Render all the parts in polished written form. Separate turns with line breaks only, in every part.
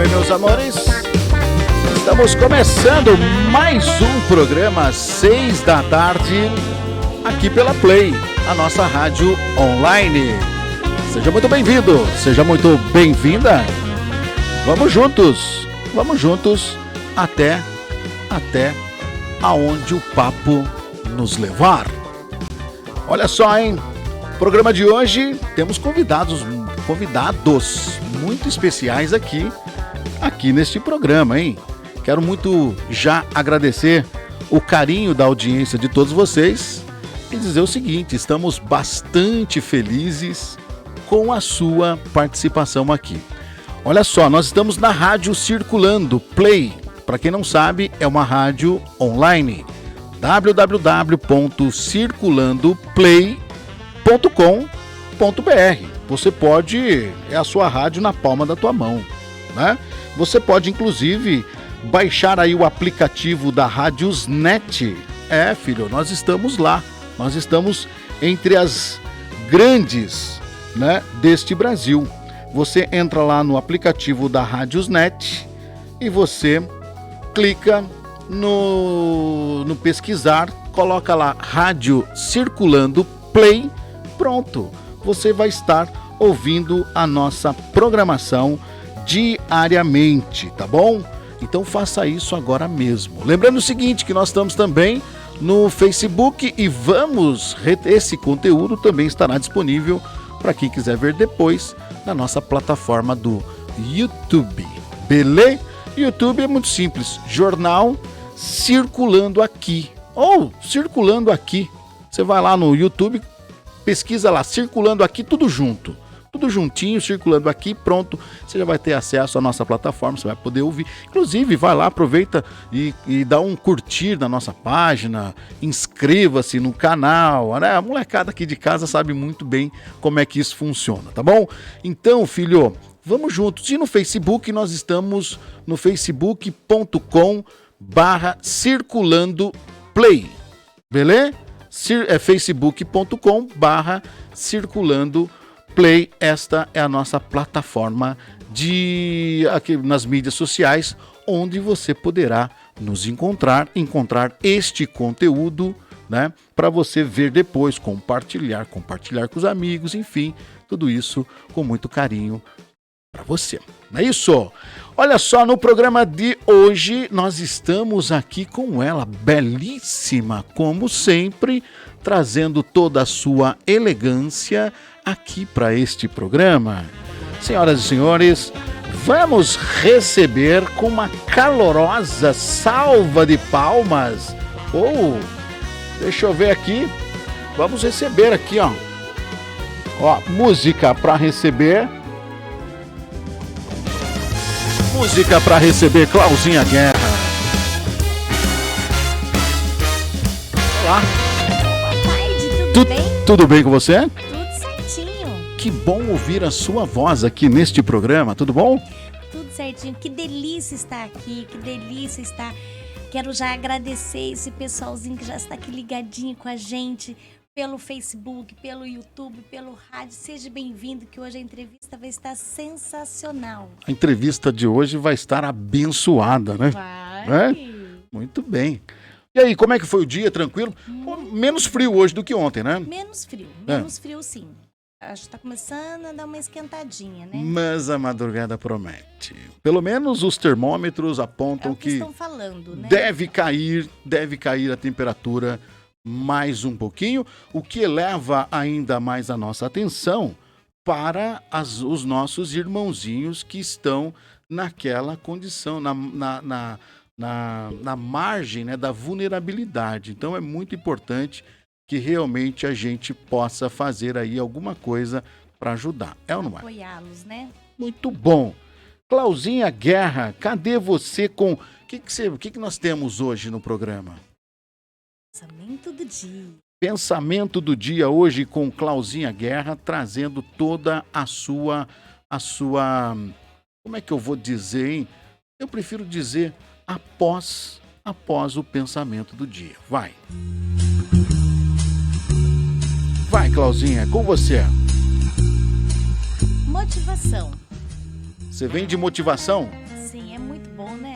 bem, meus amores? Estamos começando mais um programa 6 da tarde aqui pela Play, a nossa rádio online. Seja muito bem-vindo, seja muito bem-vinda. Vamos juntos até aonde o papo nos levar. Olha só, hein? Programa de hoje temos convidados muito especiais aqui neste programa, hein? Quero muito já agradecer o carinho da audiência de todos vocês e dizer o seguinte: estamos bastante felizes com a sua participação aqui. Olha só, nós estamos na Rádio Circulando Play. Para quem não sabe, é uma rádio online. www.circulandoplay.com.br. Você pode, é a sua rádio na palma da tua mão, né? Você pode inclusive baixar aí o aplicativo da Radiosnet. Filho, nós estamos lá. Nós estamos entre as grandes, né, deste Brasil. Você entra lá no aplicativo da Radiosnet e você clica no pesquisar, coloca lá Rádio Circulando Play, pronto. Você vai estar ouvindo a nossa programação diariamente, tá bom? Então faça isso agora mesmo. Lembrando o seguinte, que nós estamos também no Facebook e esse conteúdo também estará disponível para quem quiser ver depois na nossa plataforma do YouTube. Beleza? YouTube é muito simples, Jornal Circulando Aqui, ou Circulando Aqui. Você vai lá no YouTube, pesquisa lá, Circulando Aqui, tudo junto. Tudo juntinho, Circulando Aqui, pronto. Você já vai ter acesso à nossa plataforma, você vai poder ouvir. Inclusive, vai lá, aproveita e dá um curtir na nossa página, inscreva-se no canal, né? A molecada aqui de casa sabe muito bem como é que isso funciona, tá bom? Então, filho, vamos juntos. E no Facebook, nós estamos no facebook.com/circulandoplay, beleza? facebook.com/circulandoplay. Esta é a nossa plataforma aqui nas mídias sociais, onde você poderá nos encontrar este conteúdo, né, para você ver depois, compartilhar com os amigos, enfim, tudo isso com muito carinho para você. Não é isso? Olha só, no programa de hoje nós estamos aqui com ela, belíssima, como sempre, trazendo toda a sua elegância aqui para este programa. Senhoras e senhores, vamos receber com uma calorosa salva de palmas. Deixa eu ver aqui. Vamos receber aqui, ó, música para receber. Música para receber Clauzinha Guerra. Olá.
Boa tarde, tudo bem?
Tudo bem com você?
Tudo certinho.
Que bom ouvir a sua voz aqui neste programa, tudo bom?
Tudo certinho, que delícia estar aqui, que delícia estar. Quero já agradecer esse pessoalzinho que já está aqui ligadinho com a gente pelo Facebook, pelo YouTube, pelo rádio. Seja bem-vindo, que hoje a entrevista vai estar sensacional.
A entrevista de hoje vai estar abençoada, né?
Vai.
Muito bem. E aí, como é que foi o dia? Tranquilo? Menos frio hoje do que ontem, né?
Menos frio sim. Acho que está começando a dar uma esquentadinha, né?
Mas a madrugada promete. Pelo menos os termômetros apontam
que estão falando, né?
deve cair a temperatura mais um pouquinho, o que eleva ainda mais a nossa atenção para os nossos irmãozinhos que estão naquela condição, na margem, né, da vulnerabilidade. Então é muito importante que realmente a gente possa fazer aí alguma coisa para ajudar. É ou não é?
Apoiá-los, né?
Muito bom. Clauzinha Guerra, cadê você com... O que nós temos hoje no programa?
Pensamento do dia.
Pensamento do dia hoje com Clauzinha Guerra, trazendo toda a sua... Como é que eu vou dizer, hein? Eu prefiro dizer após o pensamento do dia. Vai, Clauzinha, com você.
Motivação.
Você vem de motivação?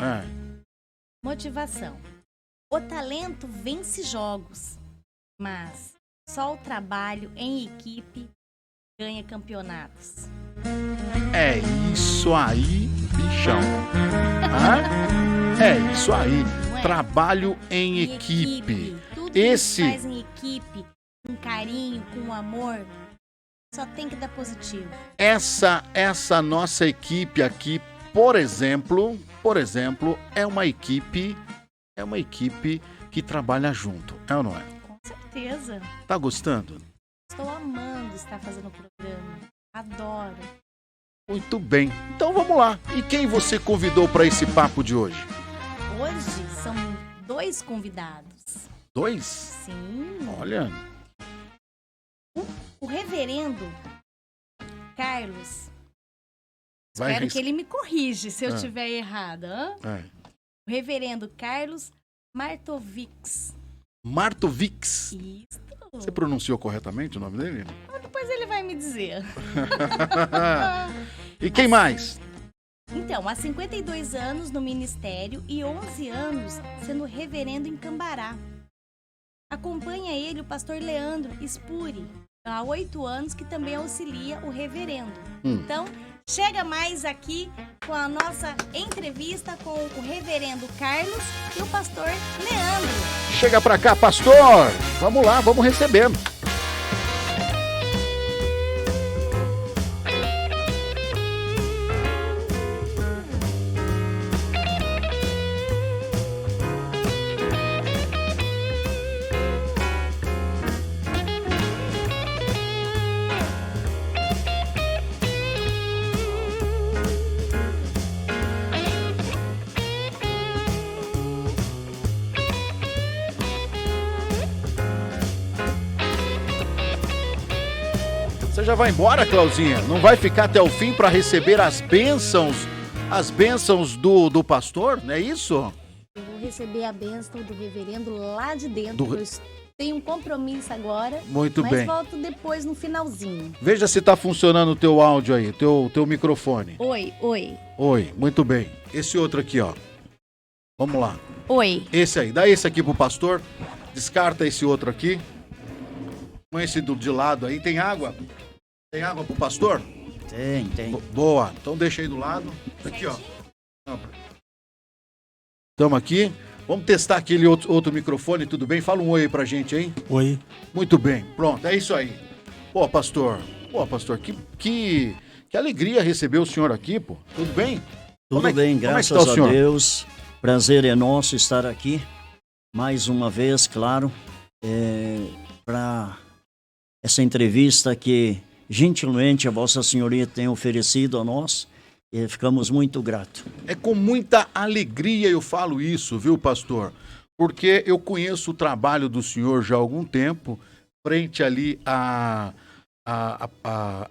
É.
Motivação. O talento vence jogos, mas só o trabalho em equipe ganha campeonatos.
É isso aí, bichão. Hã? É isso aí.
Não é?
Trabalho em equipe.
Tudo que
Esse-
a gente faz em equipe, com carinho, com amor, só tem que dar positivo.
Essa nossa equipe aqui, por exemplo, é uma equipe que trabalha junto. É ou não é?
Com certeza.
Tá gostando?
Estou amando estar fazendo o programa. Adoro.
Muito bem. Então vamos lá. E quem você convidou para esse papo de hoje?
Hoje são 2 convidados.
2?
Sim.
Olha,
O reverendo Carlos.
vai
Espero
ris-
que ele me corrige se eu
Ah.
estiver errada. Hã?
É.
O reverendo Carlos Martovics.
Martovix.
Isso.
Você pronunciou corretamente o nome dele?
Depois ele vai me dizer.
E quem mais?
Então, há 52 anos no ministério e 11 anos sendo reverendo em Cambará. Acompanha ele o pastor Leandro Spuri, há 8 anos, que também auxilia o reverendo. Então, chega mais aqui com a nossa entrevista com o reverendo Carlos e o pastor Leandro.
Chega pra cá, pastor! Vamos lá, vamos recebendo. Você já vai embora, Clauzinha? Não vai ficar até o fim para receber as bênçãos do pastor? Não é isso?
Eu vou receber a bênção do reverendo lá de dentro.
Do-
Eu tenho um compromisso agora,
Muito
mas
bem.
volto depois no finalzinho.
Veja se tá funcionando o teu áudio aí, teu microfone.
Oi, oi,
Oi, muito bem. Esse outro aqui, ó. Vamos lá.
oi.
Esse aí, dá esse aqui pro pastor. Descarta esse outro aqui. Põe esse de lado aí. Tem água? Tem água pro pastor?
Tem.
Boa. Então deixa aí do lado. Aqui, ó. Tamo aqui. Vamos testar aquele outro microfone, tudo bem? Fala um oi aí pra gente, hein?
Oi.
Muito bem. Pronto, é isso aí. Pô, pastor, que alegria receber o senhor aqui, pô. Tudo bem?
Tudo
Como é-
bem,
como é que
graças
tá o
a
senhor?
Deus. Prazer é nosso estar aqui. Mais uma vez, claro, para essa entrevista que gentilmente a Vossa Senhoria tem oferecido a nós. E ficamos muito gratos.
É com muita alegria eu falo isso, viu, pastor? Porque eu conheço o trabalho do senhor já há algum tempo, frente ali à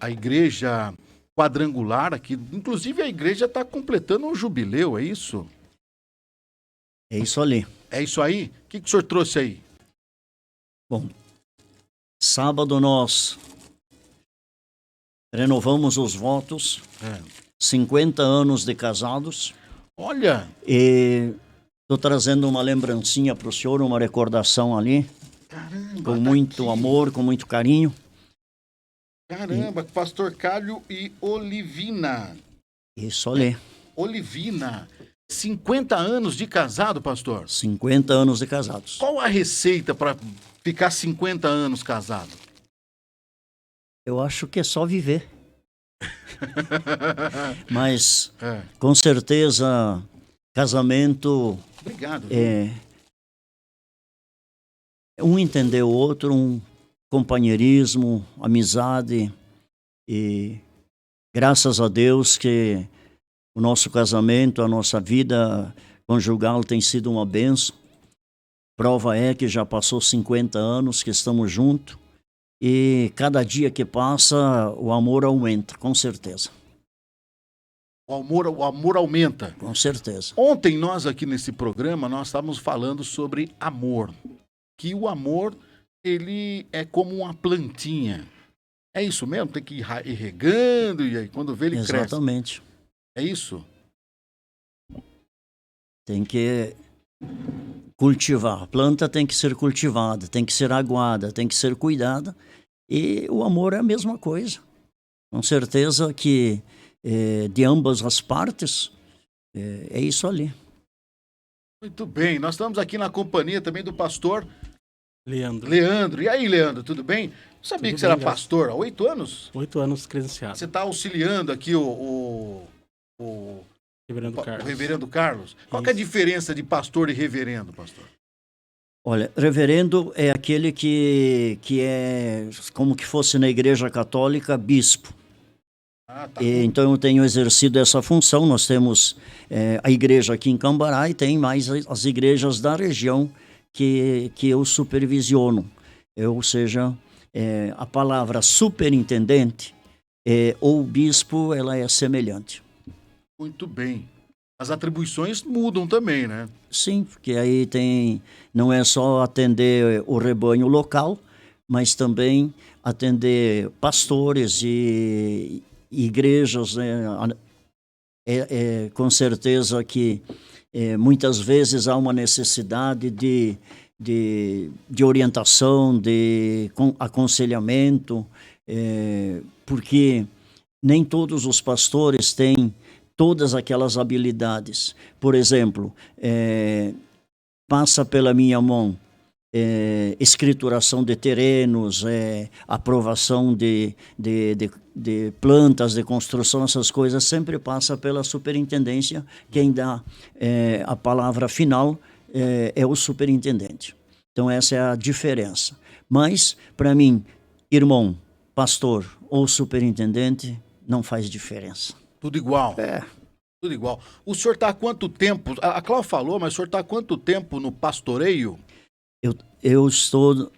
igreja quadrangular aqui. Inclusive a igreja está completando um jubileu, é isso?
É isso ali.
É isso aí? O que o senhor trouxe aí?
Bom, sábado nós renovamos os votos, 50 anos de casados.
Olha,
E estou trazendo uma lembrancinha para o senhor, uma recordação ali,
caramba,
com
tá
muito
aqui.
amor, com muito carinho.
Caramba, pastor Cálio e Olivina.
Isso ali,
Olivina, 50 anos de casado, pastor.
50 anos de casados.
Qual a receita para ficar 50 anos casado?
Eu acho que é só viver. Mas,
É.
com certeza, casamento
Obrigado.
é um entender o outro, um companheirismo, amizade. E graças a Deus que o nosso casamento, a nossa vida conjugal tem sido uma bênção. Prova é que já passou 50 anos que estamos juntos. E cada dia que passa, o amor aumenta, com certeza.
O amor aumenta.
Com certeza.
Ontem nós aqui nesse programa, nós estávamos falando sobre amor. Que o amor, ele é como uma plantinha. É isso mesmo? Tem que ir regando e aí quando vê ele cresce.
Exatamente.
É isso?
Tem que cultivar. A planta tem que ser cultivada, tem que ser aguada, tem que ser cuidada. E o amor é a mesma coisa. Com certeza que de ambas as partes é isso ali.
Muito bem, nós estamos aqui na companhia também do pastor
Leandro.
Leandro. E aí, Leandro, tudo bem? Não sabia
Tudo
que você era
bem, graças.
pastor há 8 anos?
8 anos credenciado.
Você está auxiliando aqui o
Reverendo Carlos.
reverendo Carlos. Qual que é a
Isso.
diferença de pastor e reverendo, pastor?
Olha, reverendo é aquele que é como que fosse na Igreja Católica, bispo.
Ah, tá.
Então eu tenho exercido essa função. Nós temos a igreja aqui em Cambará e tem mais as igrejas da região que eu supervisiono. Ou seja, a palavra superintendente ou bispo, ela é semelhante.
Muito bem. As atribuições mudam também, né?
Sim, porque aí não é só atender o rebanho local, mas também atender pastores e igrejas, né? Com certeza que muitas vezes há uma necessidade de orientação, de aconselhamento, porque nem todos os pastores têm todas aquelas habilidades. Por exemplo, passa pela minha mão escrituração de terrenos, aprovação de plantas, de construção, essas coisas sempre passa pela superintendência. Quem dá a palavra final é o superintendente. Então essa é a diferença. Mas, para mim, irmão, pastor ou superintendente, não faz diferença.
Tudo igual. Tudo igual. O senhor está há quanto tempo? A Cláudia falou, mas o senhor está há quanto tempo no pastoreio?
Eu estou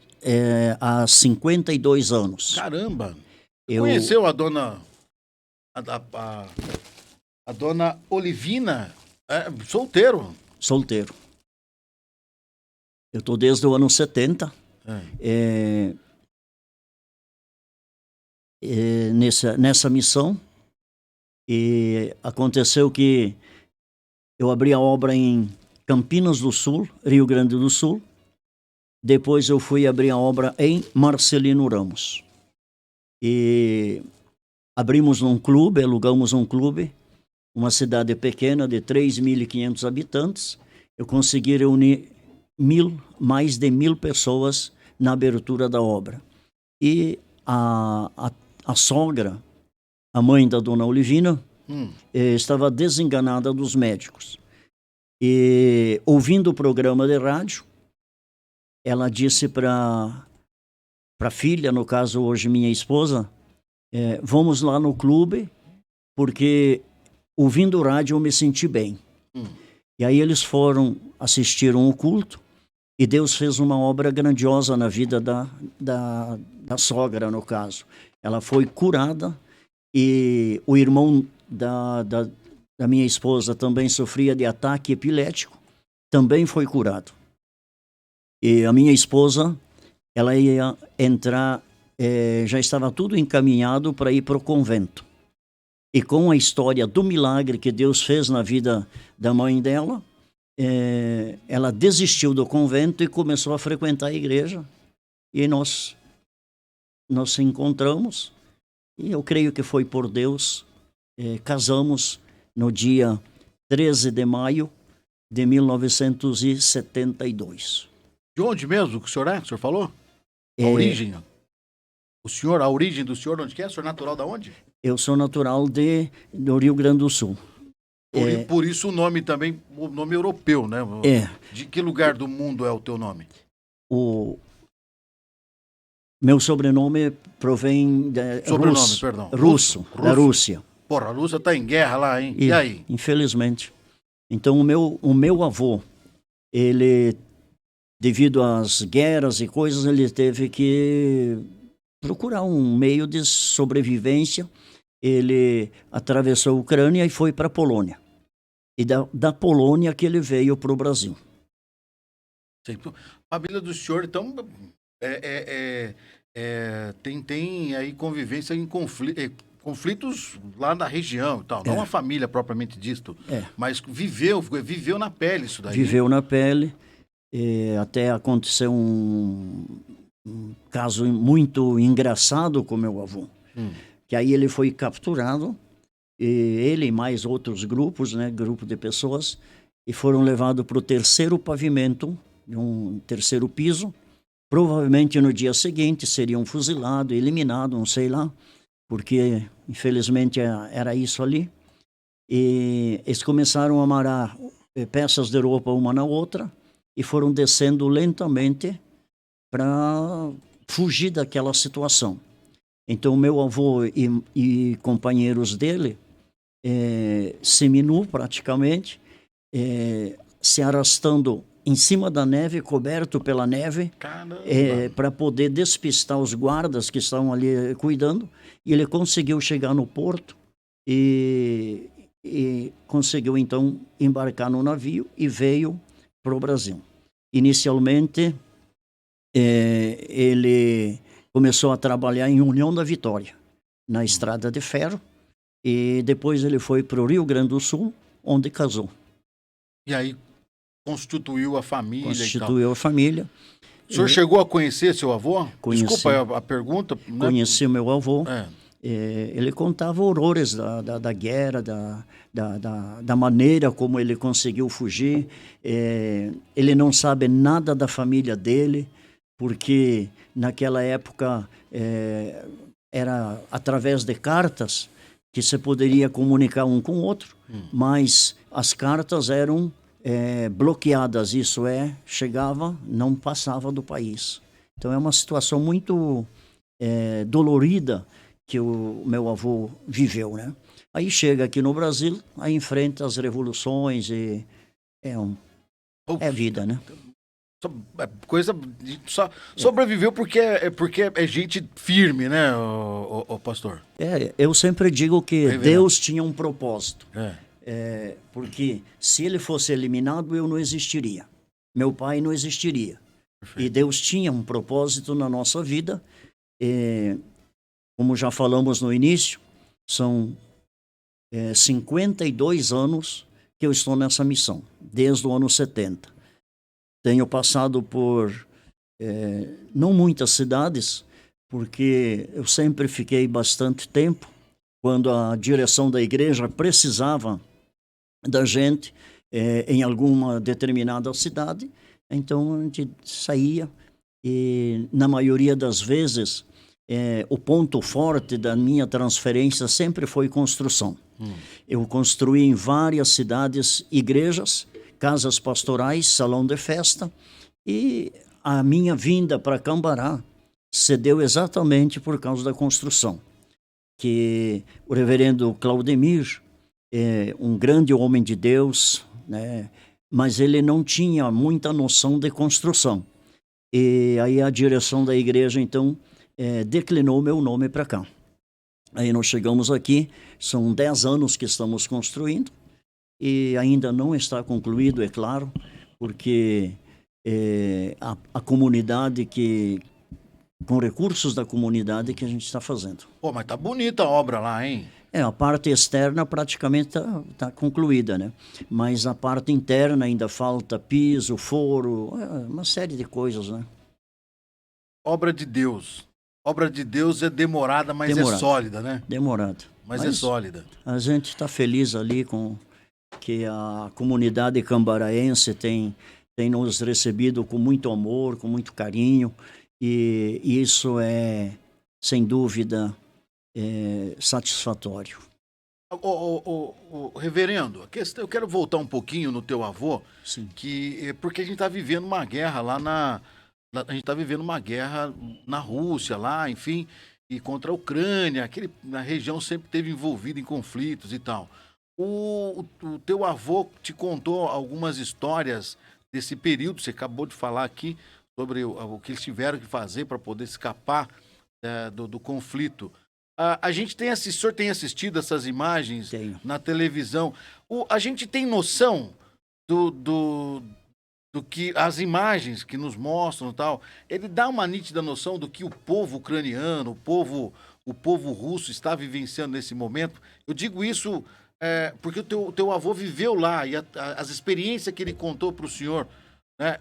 há 52 anos.
Caramba! Conheceu a dona... A dona Olivina? Solteiro.
Solteiro. Eu estou desde o ano 70. Nessa missão. E aconteceu que eu abri a obra em Campinas do Sul, Rio Grande do Sul. Depois eu fui abrir a obra em Marcelino Ramos. E abrimos um clube, alugamos um clube, uma cidade pequena de 3.500 habitantes. Eu consegui reunir mais de 1.000 pessoas na abertura da obra. E a sogra, a mãe da dona Olivina, estava desenganada dos médicos. E, ouvindo o programa de rádio, ela disse para a filha, no caso hoje minha esposa, vamos lá no clube, porque ouvindo o rádio eu me senti bem. E aí eles assistiram o culto, e Deus fez uma obra grandiosa na vida da sogra, no caso. Ela foi curada. E o irmão da minha esposa também sofria de ataque epilético, também foi curado. E a minha esposa, ela ia entrar, já estava tudo encaminhado para ir para o convento. E com a história do milagre que Deus fez na vida da mãe dela, ela desistiu do convento e começou a frequentar a igreja. E nós se encontramos. E eu creio que foi por Deus. Casamos no dia 13 de maio de 1972.
De onde mesmo que o senhor é? O senhor falou? A origem? A origem do senhor, onde que é? O senhor é natural da onde?
Eu sou natural do Rio Grande do Sul.
Por isso o nome também, o nome europeu, né? De que lugar do mundo é o teu nome? Meu sobrenome provém da russo, da Rússia. Porra, a Rússia tá em guerra lá, hein? E aí?
Infelizmente. Então, o meu avô, ele, devido às guerras e coisas, ele teve que procurar um meio de sobrevivência. Ele atravessou a Ucrânia e foi para a Polônia. E da Polônia que ele veio para o Brasil.
A família do senhor, então... tem aí convivência em conflito, conflitos lá na região e tal, não a família propriamente dito, mas viveu na pele isso daí.
Viveu na pele, até aconteceu um caso muito engraçado com meu avô, que aí ele foi capturado, e ele e mais outros grupos, né, grupo de pessoas, e foram levados para o terceiro pavimento, um terceiro piso. Provavelmente no dia seguinte seriam fuzilados, eliminados, não sei lá, porque infelizmente era isso ali. E eles começaram a amarrar peças de roupa uma na outra e foram descendo lentamente para fugir daquela situação. Então meu avô e companheiros dele, seminu praticamente, se arrastando em cima da neve, coberto pela neve, para poder despistar os guardas que estavam ali cuidando, e ele conseguiu chegar no porto e conseguiu então embarcar no navio e veio para o Brasil. Inicialmente, ele começou a trabalhar em União da Vitória, na estrada de ferro, e depois ele foi para o Rio Grande do Sul, onde casou.
E aí constituiu a família
Constituiu
e tal.
a família.
O senhor chegou a conhecer seu avô?
Conheci.
Desculpa a pergunta. Né?
Conheci o meu avô. Ele contava horrores da guerra, da maneira como ele conseguiu fugir. Ele não sabe nada da família dele, porque naquela época era através de cartas que se poderia comunicar um com o outro, mas as cartas eram bloqueadas, isso chegava, não passava do país. Então é uma situação muito dolorida que o meu avô viveu, né? Aí chega aqui no Brasil, aí enfrenta as revoluções e é vida, né?
Sobreviveu porque é gente firme, né, o pastor?
Eu sempre digo que Deus tinha um propósito. Porque se ele fosse eliminado, eu não existiria. Meu pai não existiria. Perfeito. E Deus tinha um propósito na nossa vida. Como já falamos no início, são 52 anos que eu estou nessa missão, desde o ano 70. Tenho passado por não muitas cidades, porque eu sempre fiquei bastante tempo quando a direção da igreja precisava da gente em alguma determinada cidade. Então a gente saía e, na maioria das vezes, o ponto forte da minha transferência sempre foi construção. Eu construí em várias cidades igrejas, casas pastorais, salão de festa, e a minha vinda para Cambará se deu exatamente por causa da construção. Que o reverendo Claudemir é um grande homem de Deus, né? Mas ele não tinha muita noção de construção. E aí a direção da igreja, então, declinou meu nome para cá. Aí nós chegamos aqui, são 10 anos que estamos construindo, e ainda não está concluído, é claro, porque a comunidade com recursos da comunidade que a gente está fazendo.
Pô, mas tá bonita a obra lá, hein?
A parte externa praticamente tá concluída, né? Mas a parte interna ainda falta piso, foro, uma série de coisas, né?
Obra de Deus. Obra de Deus é demorada, mas é sólida, né?
Demorada.
Mas é sólida.
A gente está feliz ali com que a comunidade cambaraense tem nos recebido com muito amor, com muito carinho, e isso é, sem dúvida, satisfatório.
Reverendo, eu quero voltar um pouquinho no teu avô.
Sim.
Porque a gente está vivendo uma guerra lá a gente está vivendo uma guerra na Rússia, lá, enfim, e contra a Ucrânia, a região sempre esteve envolvida em conflitos e tal. O teu avô te contou algumas histórias desse período, você acabou de falar aqui sobre o que eles tiveram que fazer para poder escapar do conflito. O senhor tem assistido essas imagens?
Tenho.
Na televisão? A gente tem noção do que as imagens que nos mostram e tal, ele dá uma nítida noção do que o povo ucraniano, o povo o povo russo está vivenciando nesse momento. Eu digo isso porque o teu avô viveu lá e as experiências que ele contou para o senhor, né?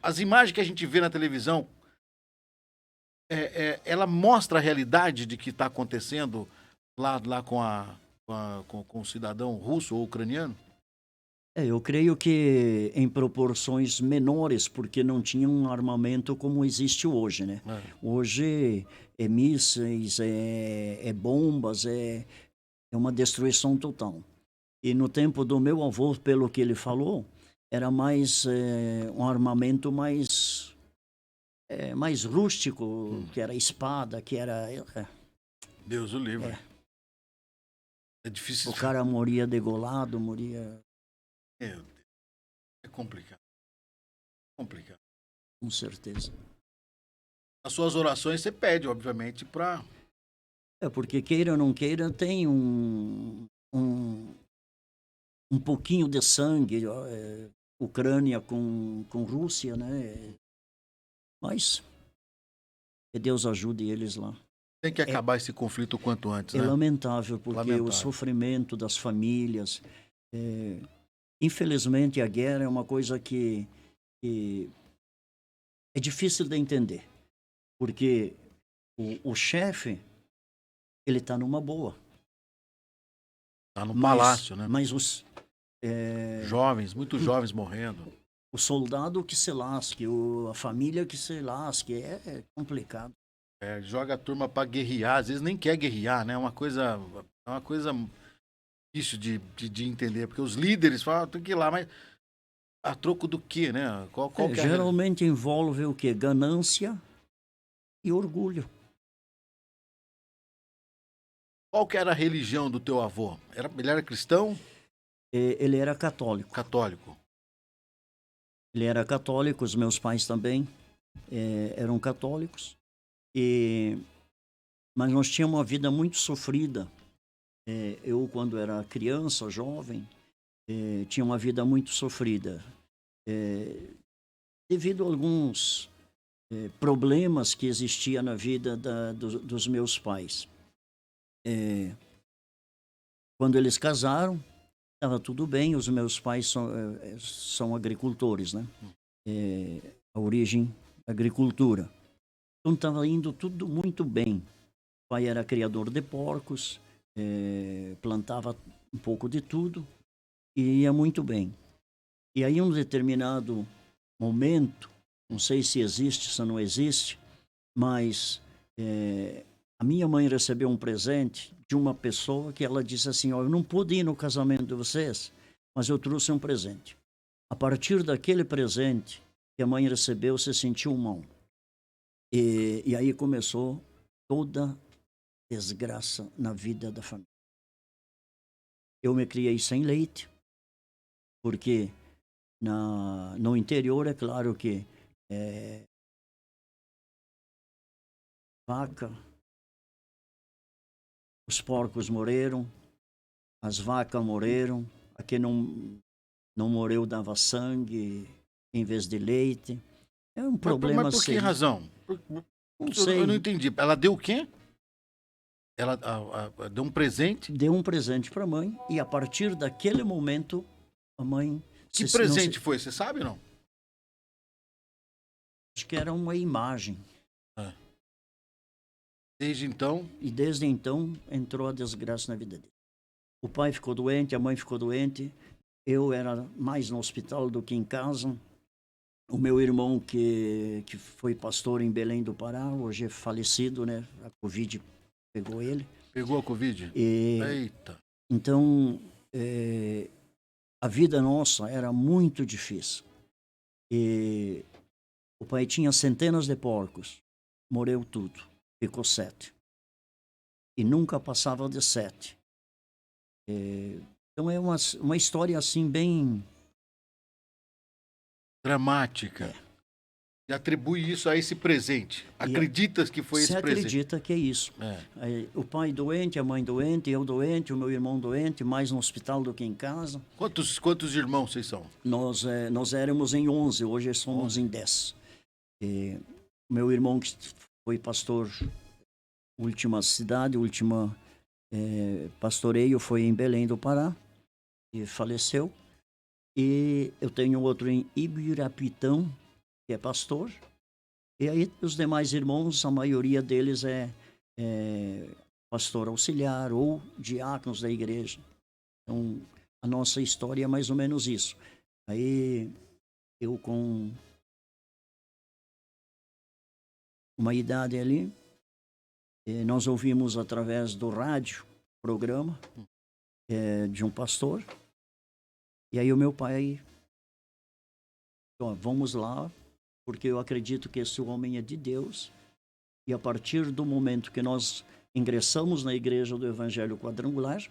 As imagens que a gente vê na televisão, ela mostra a realidade de que está acontecendo lá com o cidadão russo ou ucraniano?
Eu creio que em proporções menores, porque não tinha um armamento como existe hoje, né? Hoje é mísseis, é bombas, é uma destruição total. E no tempo do meu avô, pelo que ele falou, era mais um armamento mais rústico, que era espada, que era...
Deus o livre. É difícil.
O cara moria degolado, moria...
Meu Deus. É complicado. Complicado.
Com certeza.
Nas suas orações você pede, obviamente, para...
Porque queira ou não queira, tem um pouquinho de sangue, Ucrânia com Rússia, né? Mas que Deus ajude eles lá.
Tem que acabar esse conflito o quanto antes,
É
né?
lamentável, porque
Lamentável.
o sofrimento das famílias... Infelizmente, a guerra é uma coisa que é difícil de entender. Porque o chefe, ele está numa boa.
Tá no palácio, né?
Mas os...
Jovens, muitos jovens morrendo.
O soldado que se lasque, a família que se lasque, é complicado.
Joga a turma para guerrear, às vezes nem quer guerrear, né? É uma coisa difícil de entender, porque os líderes falam, tem que ir lá, mas a troco do quê, né? Qual que é
geralmente envolve o quê? Ganância e orgulho.
Qual que era a religião do teu avô? Ele era cristão?
Ele era católico.
Católico.
Ele era católico, os meus pais também eram católicos. Mas nós tínhamos uma vida muito sofrida. Eu, quando era criança, jovem, tinha uma vida muito sofrida. Devido a alguns problemas que existiam na vida dos meus pais. Quando eles casaram, estava tudo bem, os meus pais são agricultores, né? A origem, agricultura. Então estava indo tudo muito bem. O pai era criador de porcos, plantava um pouco de tudo e ia muito bem. E aí, um determinado momento, não sei se existe, se não existe, mas a minha mãe recebeu um presente de uma pessoa que ela disse assim, eu não pude ir no casamento de vocês, mas eu trouxe um presente. A partir daquele presente que a mãe recebeu, se sentiu mal. E aí começou toda desgraça na vida da família. Eu me criei sem leite, porque no interior é claro que vaca, os porcos morreram, as vacas morreram, aqui não morreu, dava sangue em vez de leite. É um problema
mas por que
sério.
razão?
Não sei.
Eu não entendi. Ela deu o quê? Ela deu um presente?
Deu um presente para a mãe e a partir daquele momento a mãe...
Que presente foi? Você sabe ou não?
Acho que era uma imagem.
Desde então?
E desde então entrou a desgraça na vida dele. O pai ficou doente, a mãe ficou doente. Eu era mais no hospital do que em casa. O meu irmão, que foi pastor em Belém do Pará, hoje é falecido, né? A Covid pegou ele.
Pegou a Covid? Eita.
Então, a vida nossa era muito difícil. E o pai tinha centenas de porcos. Morreu tudo. Ficou 7. E nunca passava de 7. Então é uma história assim bem...
dramática. E atribui isso a esse presente. Acreditas que foi esse presente?
Você acredita que é isso. O pai doente, a mãe doente, eu doente, o meu irmão doente, mais no hospital do que em casa.
Quantos irmãos vocês são?
Nós éramos em 11, hoje somos em 10. Meu irmão, que foi pastor última cidade, pastoreio foi em Belém do Pará, e faleceu. E eu tenho outro em Ibirapitão, que é pastor. E aí os demais irmãos, a maioria deles é pastor auxiliar ou diáconos da igreja. Então, a nossa história é mais ou menos isso. Aí, eu com uma idade ali, nós ouvimos através do rádio, programa de um pastor. E aí o meu pai, vamos lá, porque eu acredito que esse homem é de Deus. E a partir do momento que nós ingressamos na igreja do Evangelho Quadrangular,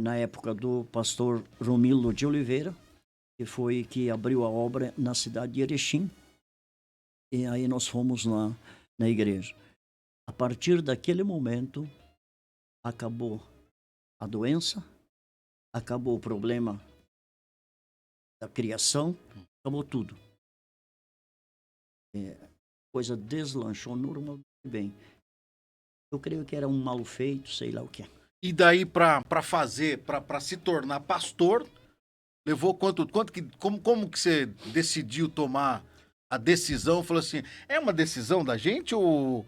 na época do pastor Romildo de Oliveira, que foi que abriu a obra na cidade de Erechim, e aí nós fomos lá na igreja. A partir daquele momento, acabou a doença, acabou o problema da criação, acabou tudo. Coisa deslanchou normalmente bem. Eu creio que era um mal feito, sei lá o que é.
E daí para se tornar pastor, levou como que você decidiu tomar a decisão? Falou assim, é uma decisão da gente ou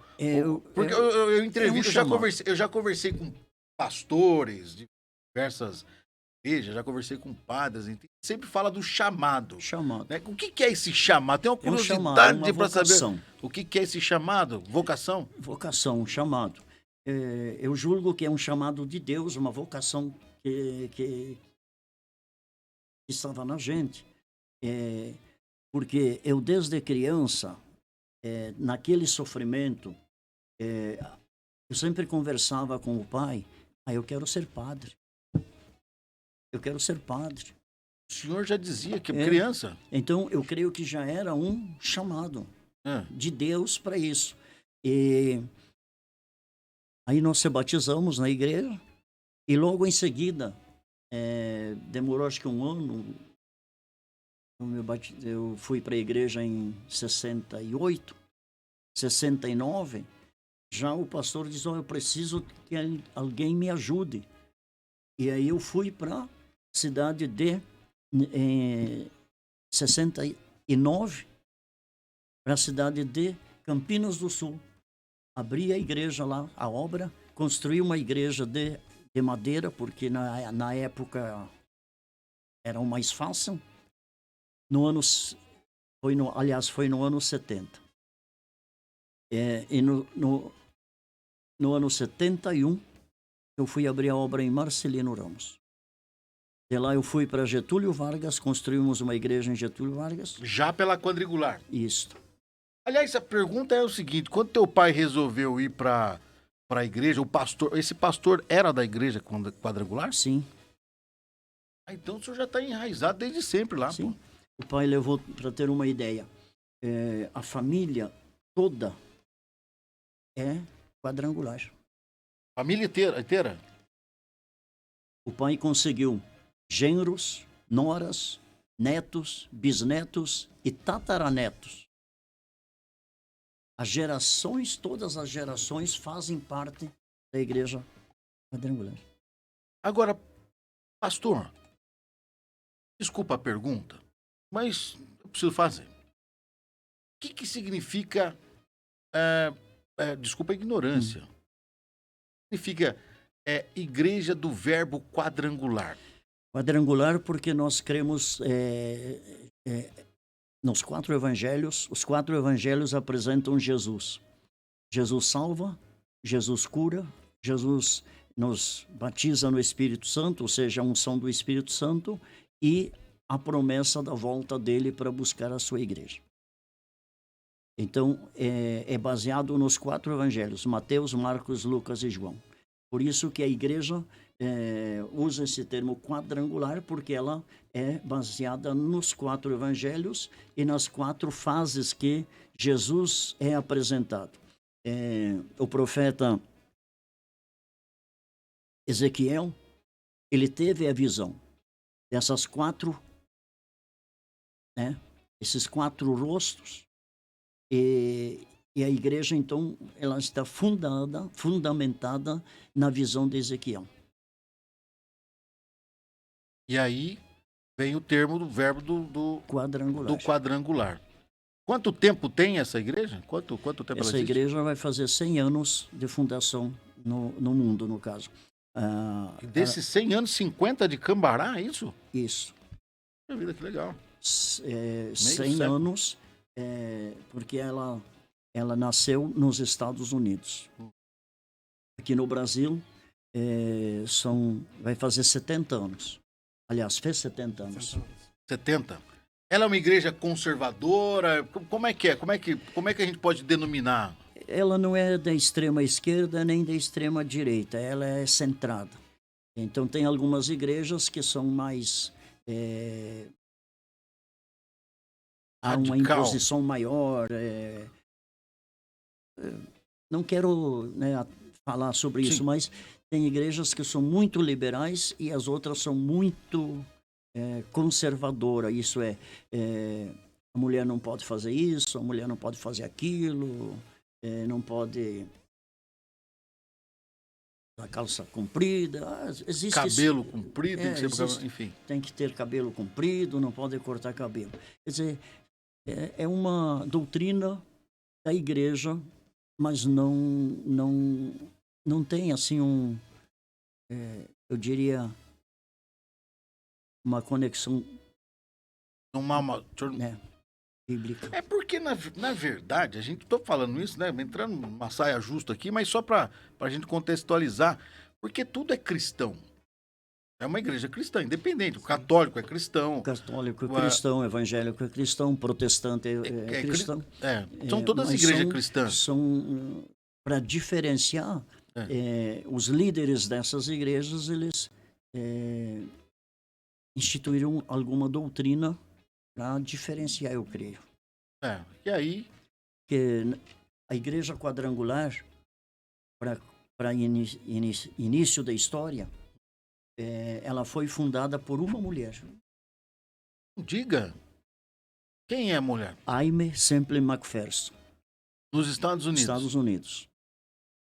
porque eu entrevisto, eu já conversei com pastores de diversas igrejas, já conversei com padres, sempre fala do chamado. Né? O que é esse chamado? Tem uma curiosidade para saber o que é esse chamado? Vocação?
Vocação, chamado. Eu julgo que é um chamado de Deus, uma vocação que estava na gente. Porque eu, desde criança, naquele sofrimento, eu sempre conversava com o pai, eu quero ser padre. Eu quero ser padre.
O senhor já dizia que é criança.
Então, eu creio que já era um chamado de Deus para isso. E aí nós se batizamos na igreja e logo em seguida, demorou acho que um ano, eu fui para a igreja em 68, 69, já o pastor disse, eu preciso que alguém me ajude. E aí eu fui para a cidade de 69, para a cidade de Campinas do Sul. Abri a igreja lá, a obra, construí uma igreja de madeira, porque na época era o mais fácil. Foi no ano 70. E no ano 71, eu fui abrir a obra em Marcelino Ramos. De lá eu fui para Getúlio Vargas, construímos uma igreja em Getúlio Vargas.
Já pela quadrangular?
Isso.
Aliás, a pergunta é o seguinte, quando teu pai resolveu ir para a igreja, esse pastor era da igreja quadrangular?
Sim.
Então o senhor já está enraizado desde sempre lá.
Sim.
Pô.
O pai levou, para ter uma ideia, a família toda é quadrangular.
Família inteira?
O pai conseguiu genros, noras, netos, bisnetos e tataranetos. Todas as gerações fazem parte da igreja quadrangular.
Agora, pastor, desculpa a pergunta, mas eu preciso fazer. O que significa, desculpa a ignorância, significa igreja do verbo quadrangular?
Quadrangular porque nós cremos nos 4 evangelhos. Os 4 evangelhos apresentam Jesus. Jesus salva, Jesus cura, Jesus nos batiza no Espírito Santo, ou seja, a unção do Espírito Santo e a promessa da volta dele para buscar a sua igreja. Então, é baseado nos 4 evangelhos, Mateus, Marcos, Lucas e João. Por isso que a igreja usa esse termo quadrangular, porque ela é baseada nos 4 evangelhos e nas 4 fases que Jesus é apresentado. O profeta Ezequiel, ele teve a visão dessas 4, esses 4 rostos, e E a igreja, então, ela está fundamentada na visão de Ezequiel.
E aí vem o termo do verbo do
Quadrangular.
quadrangular. Quanto tempo tem essa igreja? Quanto tempo ela
Essa
existe?
igreja vai fazer 100 anos de fundação no mundo, no caso.
E desses 100 anos, 50 de Cambará, é isso?
Isso.
Puxa vida, que legal.
100
século.
anos, porque ela nasceu nos Estados Unidos. Aqui no Brasil, vai fazer 70 anos. Aliás, fez 70 anos.
70. Ela é uma igreja conservadora? Como é que é? Como é que a gente pode denominar?
Ela não é da extrema esquerda nem da extrema direita, ela é centrada. Então tem algumas igrejas que são mais... há uma
Radical.
imposição maior. Não quero, né, falar sobre isso,
Sim.
mas tem igrejas que são muito liberais e as outras são muito conservadoras. Isso a mulher não pode fazer isso, a mulher não pode fazer aquilo, não pode a calça comprida. Existe
Cabelo comprido, tem que ser
existe.
enfim.
Tem que ter cabelo comprido, não pode cortar cabelo. Quer dizer, é uma doutrina da igreja, mas não tem assim eu diria, uma conexão bíblica.
É porque, na verdade, a gente, tô falando isso, né? Entrando numa saia justa aqui, mas só pra gente contextualizar, porque tudo é cristão. É uma igreja cristã, independente. O católico é cristão.
O católico é cristão, o evangélico é cristão, o protestante é cristão.
São todas igrejas cristãs.
São para diferenciar, os líderes dessas igrejas, eles instituíram alguma doutrina para diferenciar, eu creio.
E aí?
Que a igreja quadrangular, para início da história, ela foi fundada por uma mulher.
Diga. Quem é a mulher?
Aimee Semple McPherson.
Nos Estados Unidos.
Estados Unidos.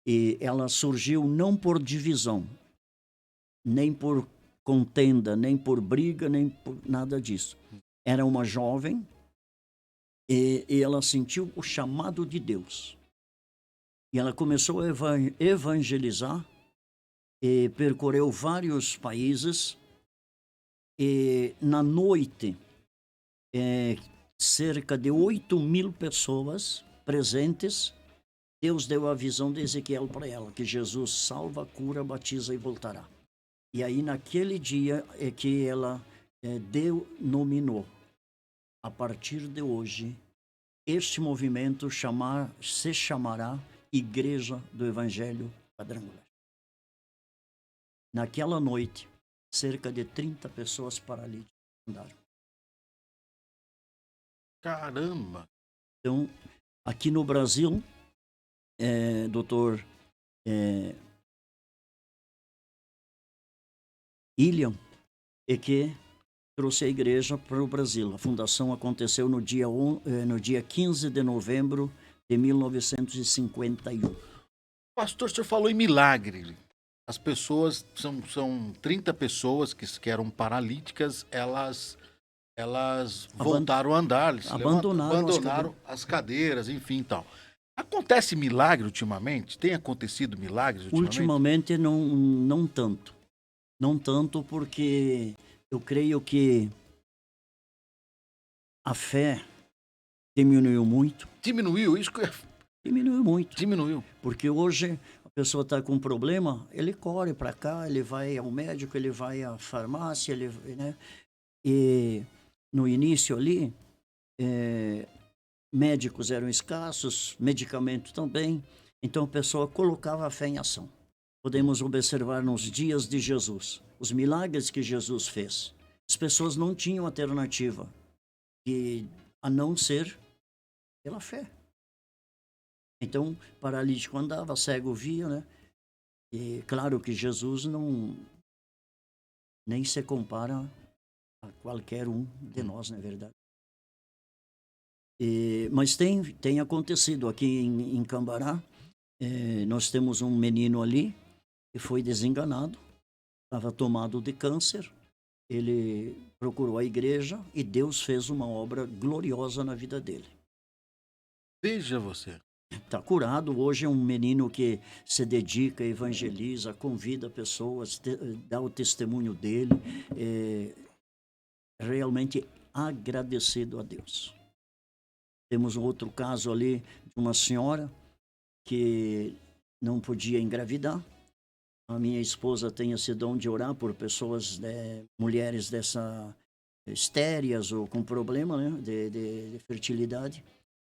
E ela surgiu não por divisão, nem por contenda, nem por briga, nem por nada disso. Era uma jovem e ela sentiu o chamado de Deus. E ela começou a evangelizar e percorreu vários países. E na noite, cerca de 8.000 pessoas presentes. Deus deu a visão de Ezequiel para ela, que Jesus salva, cura, batiza e voltará. E aí, naquele dia, é que ela denominou, a partir de hoje, este movimento se chamará Igreja do Evangelho Quadrangular. Naquela noite, cerca de 30 pessoas paralíticas andaram.
Caramba!
Então, aqui no Brasil, doutor Ilian é que trouxe a igreja para o Brasil. A fundação aconteceu no dia 15 de novembro de 1951.
Pastor, o senhor falou em milagre. As pessoas, são 30 pessoas que eram paralíticas, elas voltaram a andar. Abandonaram as cadeiras, enfim, tal. Acontece milagre ultimamente? Tem acontecido milagres ultimamente?
Ultimamente não tanto. Não tanto porque eu creio que a fé diminuiu muito.
Diminuiu? Isso que...
Diminuiu muito.
Diminuiu.
Porque hoje a pessoa está com um problema, ele corre para cá, ele vai ao médico, ele vai à farmácia, né? E no início ali, médicos eram escassos, medicamentos também. Então a pessoa colocava a fé em ação. Podemos observar nos dias de Jesus, os milagres que Jesus fez. As pessoas não tinham alternativa a não ser pela fé. Então, paralítico andava, cego via, né? E claro que Jesus nem se compara a qualquer um de nós, não é verdade? Mas tem acontecido aqui em Cambará. Nós temos um menino ali que foi desenganado, estava tomado de câncer. Ele procurou a igreja e Deus fez uma obra gloriosa na vida dele.
Veja você.
Está curado. Hoje é um menino que se dedica, evangeliza, convida pessoas, dá o testemunho dele. Realmente agradecido a Deus. Temos um outro caso ali de uma senhora que não podia engravidar. A minha esposa tem esse dom de orar por pessoas, mulheres estéreis ou com problema, né, de fertilidade.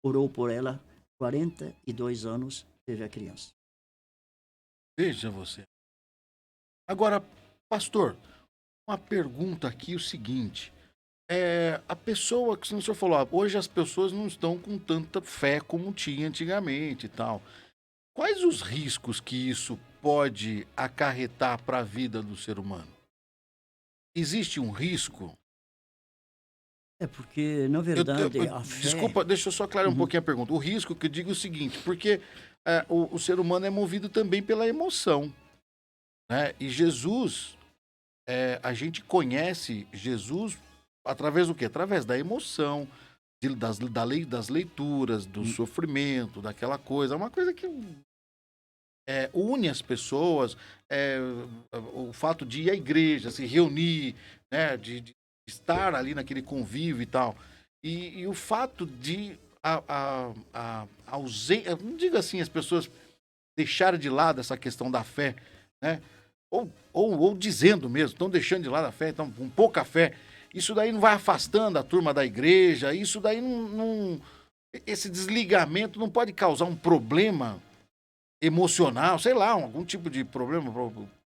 Orou por ela, 42 anos, teve a criança.
Veja você. Agora, pastor, uma pergunta aqui, o seguinte. A pessoa, que o senhor falou, hoje as pessoas não estão com tanta fé como tinha antigamente e tal. Quais os riscos que isso pode acarretar para a vida do ser humano? Existe um risco?
Porque, na verdade, a fé...
Desculpa, deixa eu só aclarar um pouquinho a pergunta. O risco que eu digo é o seguinte, porque o ser humano é movido também pela emoção, né? E Jesus, a gente conhece Jesus através do quê? Através da emoção, das leituras, do sofrimento, daquela coisa. É uma coisa que une as pessoas, o fato de ir à igreja, se reunir, né, de estar ali naquele convívio e tal. E o fato de a ausência, não diga assim, as pessoas deixarem de lado essa questão da fé, né? Ou dizendo mesmo, estão deixando de lado a fé, estão com pouca fé. Isso daí não vai afastando a turma da igreja, isso daí esse desligamento não pode causar um problema emocional, sei lá, algum tipo de problema.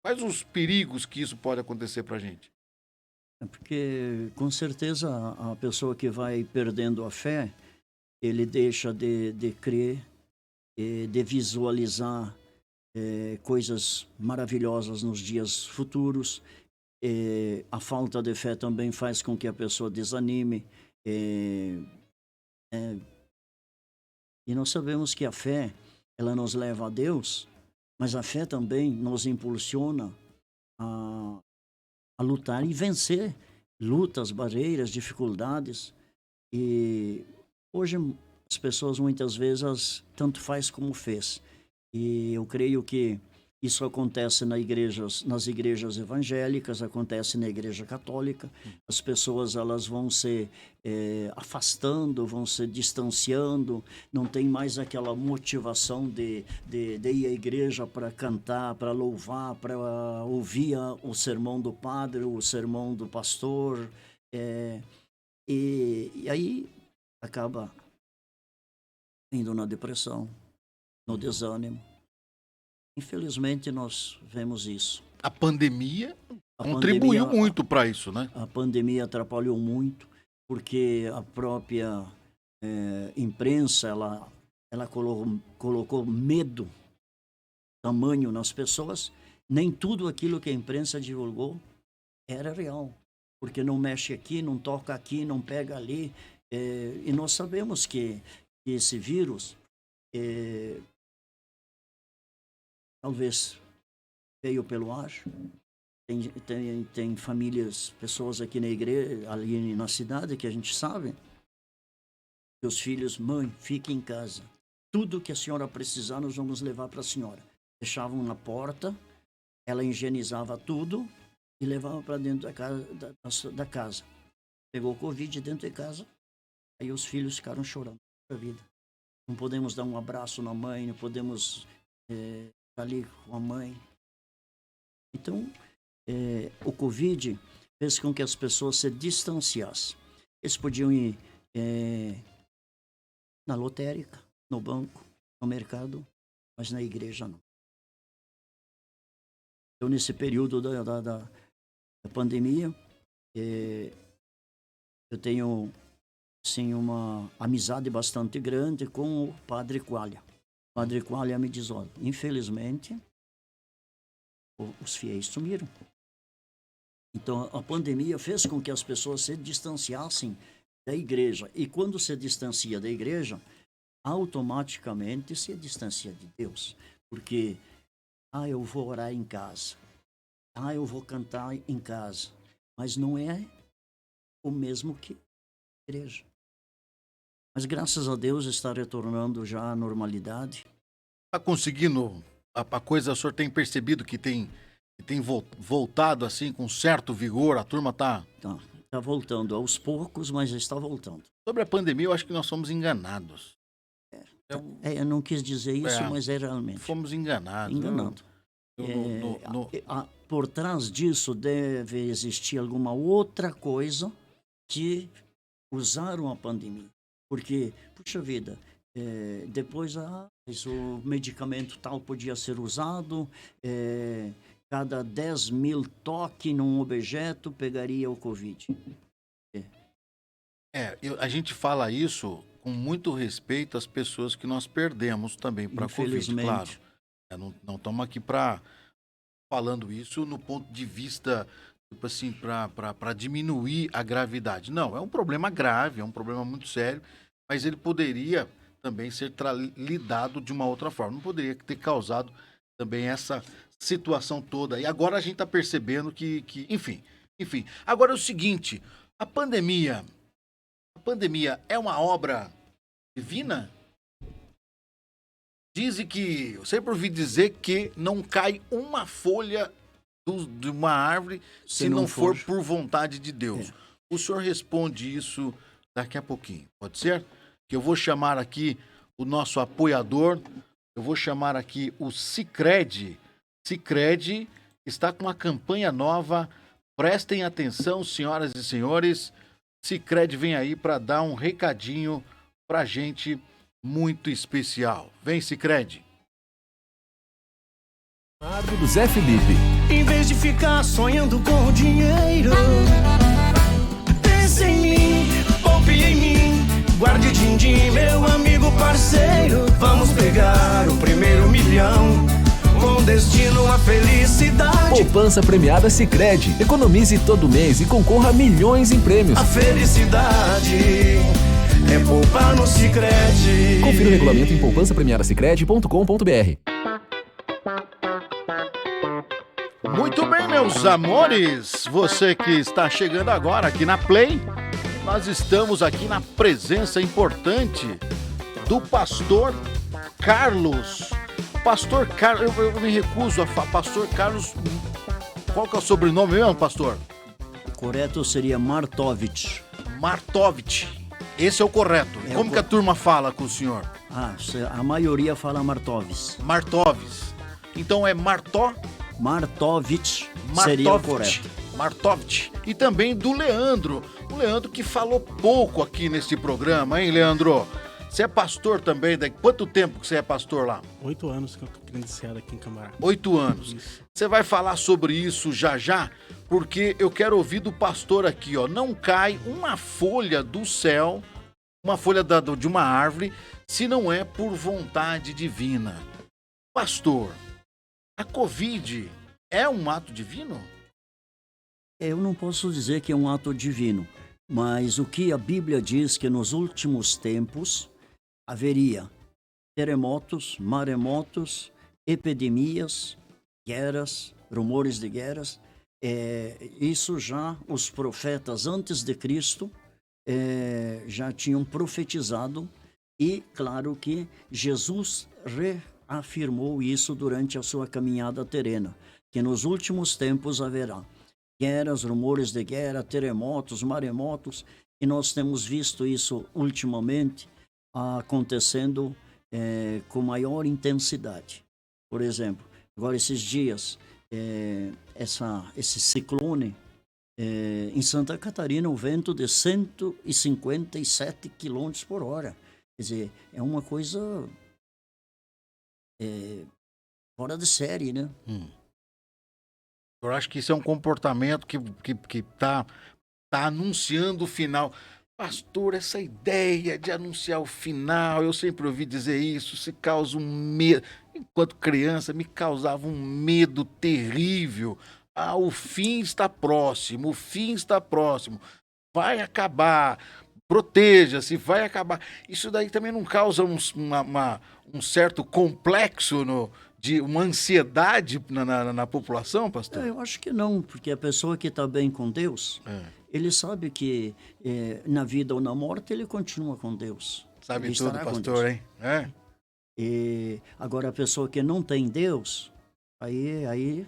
Quais os perigos que isso pode acontecer pra gente?
Porque, com certeza, a pessoa que vai perdendo a fé, ele deixa de crer, de visualizar coisas maravilhosas nos dias futuros. A falta de fé também faz com que a pessoa desanime. E nós sabemos que a fé, ela nos leva a Deus, mas a fé também nos impulsiona a lutar e vencer lutas, barreiras, dificuldades. E hoje as pessoas muitas vezes tanto faz como fez. E eu creio que isso acontece nas igrejas evangélicas, acontece na igreja católica. As pessoas elas vão se afastando, vão se distanciando, não tem mais aquela motivação de ir à igreja para cantar, para louvar, para ouvir o sermão do padre, o sermão do pastor. E aí acaba indo na depressão, no desânimo. Infelizmente, nós vemos isso.
A pandemia contribuiu muito para isso, né?
A pandemia atrapalhou muito, porque a própria imprensa, ela colocou medo, tamanho nas pessoas. Nem tudo aquilo que a imprensa divulgou era real, porque não mexe aqui, não toca aqui, não pega ali. E nós sabemos que esse vírus... talvez veio pelo ar. Tem famílias, pessoas aqui na igreja, ali na cidade, que a gente sabe que os filhos, mãe, fique em casa. Tudo que a senhora precisar, nós vamos levar para a senhora. Deixavam na porta, ela higienizava tudo e levava para dentro da casa. Pegou Covid dentro de casa, aí os filhos ficaram chorando a vida. Não podemos dar um abraço na mãe, não podemos... ali com a mãe. Então, o Covid fez com que as pessoas se distanciassem. Eles podiam ir na lotérica, no banco, no mercado, mas na igreja não. Então, nesse período da pandemia, eu tenho assim, uma amizade bastante grande com o Padre Qualia. O Padre Qualia me diz, olha, infelizmente, os fiéis sumiram. Então, a pandemia fez com que as pessoas se distanciassem da igreja. E quando se distancia da igreja, automaticamente se distancia de Deus. Porque, eu vou orar em casa. Eu vou cantar em casa. Mas não é o mesmo que a igreja. Mas graças a Deus está retornando já à normalidade.
Está conseguindo a coisa, o senhor tem percebido que tem voltado assim com certo vigor, a turma está...
Está voltando aos poucos, mas está voltando.
Sobre a pandemia, eu acho que nós somos enganados.
Eu não quis dizer isso, mas é realmente.
Fomos enganados.
Enganando. Por trás disso deve existir alguma outra coisa que usaram a pandemia. Porque, puxa vida, depois o medicamento tal podia ser usado, cada 10 mil toques num objeto pegaria o Covid.
A gente fala isso com muito respeito às pessoas que nós perdemos também para a Covid, claro. Não estamos aqui falando isso no ponto de vista, tipo assim, para diminuir a gravidade. Não, é um problema grave, é um problema muito sério, mas ele poderia também ser lidado de uma outra forma. Não poderia ter causado também essa situação toda. E agora a gente está percebendo que enfim. Agora é o seguinte, a pandemia é uma obra divina? Dizem que, eu sempre ouvi dizer que não cai uma folha de uma árvore se não for por vontade de Deus. O senhor responde isso daqui a pouquinho, pode ser? Que eu vou chamar aqui o nosso apoiador, eu vou chamar aqui o Sicredi. Sicredi está com uma campanha nova, prestem atenção, senhoras e senhores. Sicredi vem aí para dar um recadinho pra gente muito especial. Vem, Sicredi.
Do Zé Felipe.
Em vez de ficar sonhando com o dinheiro, pense em mim, poupe em mim, guarde din-din, meu amigo parceiro. Vamos pegar o primeiro milhão, com destino à felicidade.
Poupança premiada Sicredi. Economize todo mês e concorra a milhões em prêmios.
A felicidade é poupar no Sicredi.
Confira o regulamento em poupancapremiadasicredi.com.br.
Muito bem, meus amores, você que está chegando agora aqui na Play, nós estamos aqui na presença importante do pastor Carlos. Pastor Carlos, eu me recuso a falar. Pastor Carlos, qual que é o sobrenome mesmo, pastor?
O correto seria Martovich.
Martovich, esse é o correto. Como que a turma fala com o senhor?
A maioria fala Martovis.
Martovis. Então é
Martovich seria o correto.
Martovich. E também do Leandro. O Leandro que falou pouco aqui nesse programa, hein, Leandro? Você é pastor também? Quanto tempo que você é pastor lá?
8 anos que eu tô credenciado aqui em Cambará.
8 anos. Isso. Você vai falar sobre isso já, porque eu quero ouvir do pastor aqui, ó. Não cai uma folha do céu, uma folha de uma árvore, se não é por vontade divina. Pastor, a Covid é um ato divino?
Eu não posso dizer que é um ato divino, mas o que a Bíblia diz que nos últimos tempos haveria terremotos, maremotos, epidemias, guerras, rumores de guerras. Isso já os profetas antes de Cristo já tinham profetizado e, claro que Jesus reafirmou isso durante a sua caminhada terrena, que nos últimos tempos haverá guerras, rumores de guerra, terremotos, maremotos, e nós temos visto isso ultimamente acontecendo com maior intensidade. Por exemplo, agora esses dias, esse ciclone, em Santa Catarina, o vento de 157 km por hora. Quer dizer, é uma coisa fora de série, né?
Eu acho que isso é um comportamento que tá anunciando o final. Pastor, essa ideia de anunciar o final, eu sempre ouvi dizer isso, se causa um medo. Enquanto criança, me causava um medo terrível. O fim está próximo, vai acabar. proteja, se vai acabar. Isso daí também não causa um certo complexo, de uma ansiedade na população, pastor?
Eu acho que não, porque a pessoa que está bem com Deus, ele sabe que na vida ou na morte ele continua com Deus.
Sabe
Ele
tudo,
estará com
pastor,
Deus.
hein? É.
E agora a pessoa que não tem Deus, aí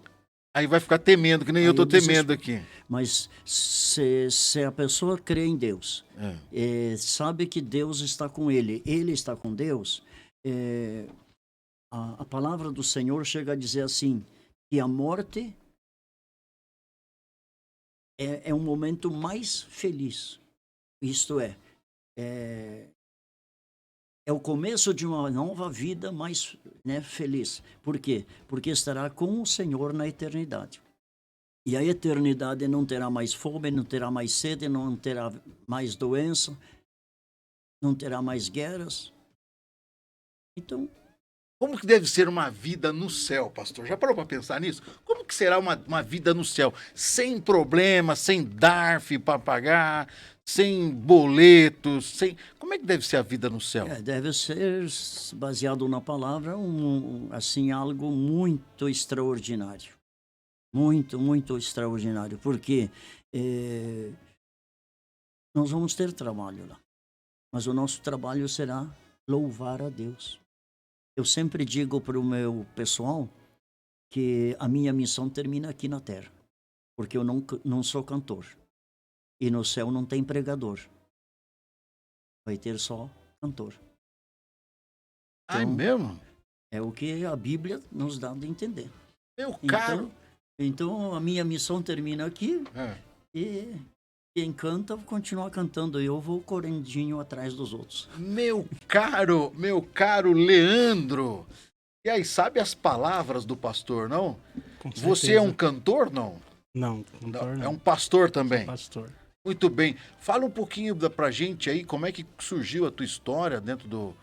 Aí vai ficar temendo, que nem
Aí
eu tô
eu
temendo aqui.
mas se a pessoa crê em Deus, sabe que Deus está com ele está com Deus, a palavra do Senhor chega a dizer assim, que a morte é um momento mais feliz. Isto é o começo de uma nova vida mais, né, feliz. Por quê? Porque estará com o Senhor na eternidade. E a eternidade não terá mais fome, não terá mais sede, não terá mais doença, não terá mais guerras. Então,
Como que deve ser uma vida no céu, pastor? Já parou para pensar nisso? Como que será uma vida no céu? Sem problemas, sem DARF para pagar, sem boletos, sem... Como é que deve ser a vida no céu?
deve ser baseado na palavra, assim, algo muito extraordinário. Muito, muito extraordinário. Porque nós vamos ter trabalho lá. Mas o nosso trabalho será louvar a Deus. Eu sempre digo para o meu pessoal que a minha missão termina aqui na terra, porque eu não sou cantor. E no céu não tem pregador. Vai ter só cantor.
Ai,
Então,
mesmo?
é o que a Bíblia nos dá de entender.
Meu caro...
Então a minha missão termina aqui
É.
e quem canta continua cantando. Eu vou correndinho atrás dos outros.
Meu caro Leandro. E aí, sabe as palavras do pastor, não?
Com
Você é
certeza.
um cantor, não?
Não, cantor não.
É um pastor também.
Pastor.
Muito bem. Fala um pouquinho pra gente aí, como é que surgiu a tua história dentro do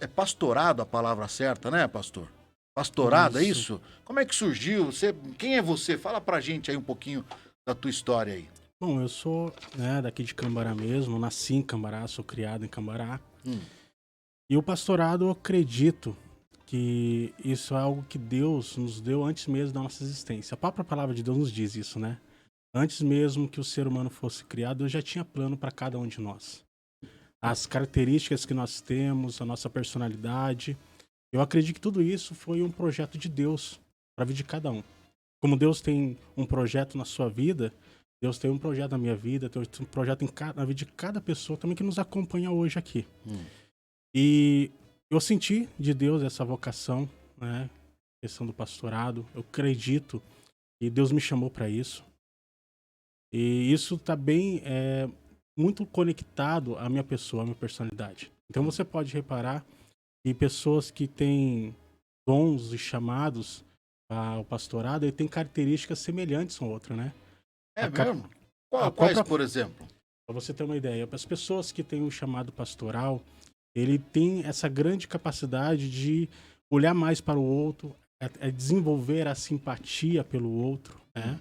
é pastorado a palavra certa, né, pastor? Pastorado, é isso? Como é que surgiu? Quem é você? Fala pra gente aí um pouquinho da tua história aí.
Bom, eu sou, né, daqui de Cambará mesmo, nasci em Cambará, sou criado em Cambará. E o pastorado, eu acredito que isso é algo que Deus nos deu antes mesmo da nossa existência. A própria palavra de Deus nos diz isso, né? Antes mesmo que o ser humano fosse criado, Deus já tinha plano para cada um de nós. As características que nós temos, a nossa personalidade. Eu acredito que tudo isso foi um projeto de Deus para a vida de cada um. Como Deus tem um projeto na sua vida, Deus tem um projeto na minha vida, tem um projeto na vida de cada pessoa também que nos acompanha hoje aqui. E eu senti de Deus essa vocação, né? Questão do pastorado. Eu acredito que Deus me chamou para isso. E isso está bem, muito conectado à minha pessoa, à minha personalidade. Então você pode reparar que pessoas que têm dons e chamados ao pastorado, ele tem características semelhantes uma outra, né?
É mesmo?
a
Quais,
própria-
por exemplo?
Para você ter uma ideia, as pessoas que têm um chamado pastoral, ele tem essa grande capacidade de olhar mais para o outro, desenvolver a simpatia pelo outro, né?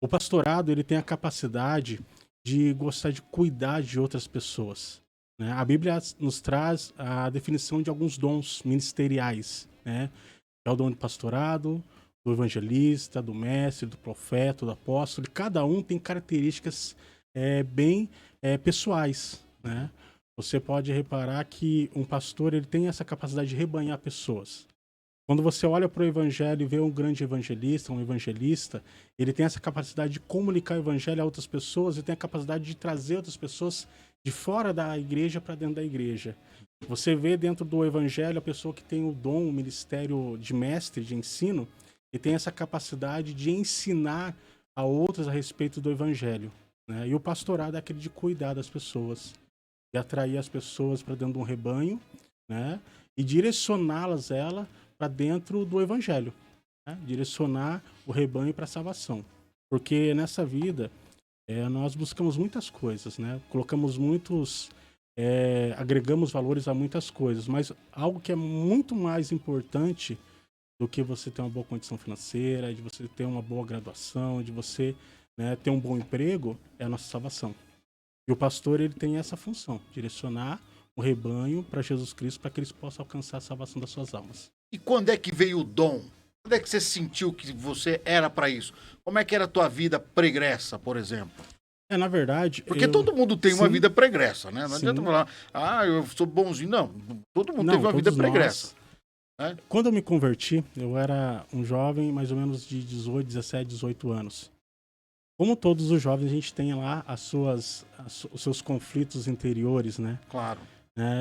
O pastorado, ele tem a capacidade de gostar de cuidar de outras pessoas, né? A Bíblia nos traz a definição de alguns dons ministeriais, né? É o dom de pastorado, do evangelista, do mestre, do profeta, do apóstolo. Cada um tem características bem pessoais, né? Você pode reparar que um pastor, ele tem essa capacidade de rebanhar pessoas. Quando você olha para o evangelho e vê um grande evangelista, ele tem essa capacidade de comunicar o evangelho a outras pessoas e tem a capacidade de trazer outras pessoas de fora da igreja para dentro da igreja. Você vê dentro do evangelho a pessoa que tem o dom, o ministério de mestre, de ensino, e tem essa capacidade de ensinar a outros a respeito do evangelho, né? E o pastorado é aquele de cuidar das pessoas, de atrair as pessoas para dentro de um rebanho, né? E direcioná-las para dentro do evangelho, né? Direcionar o rebanho para a salvação. Porque nessa vida nós buscamos muitas coisas, né? Colocamos agregamos valores a muitas coisas, mas algo que é muito mais importante do que você ter uma boa condição financeira, de você ter uma boa graduação, de você, né, ter um bom emprego, é a nossa salvação. E o pastor, ele tem essa função, direcionar o rebanho para Jesus Cristo, para que eles possam alcançar a salvação das suas almas.
E quando é que veio o dom? Quando é que você sentiu que você era para isso? Como é que era a tua vida pregressa, por exemplo?
Na verdade...
Porque todo mundo tem uma
Sim.
vida pregressa, né? Não
Sim.
adianta falar, eu sou bonzinho. Não, todo mundo
Não,
teve uma vida
todos
pregressa.
nós. Quando eu me converti, eu era um jovem mais ou menos de 18, 17, 18 anos. Como todos os jovens, a gente tem lá os seus conflitos interiores, né?
Claro.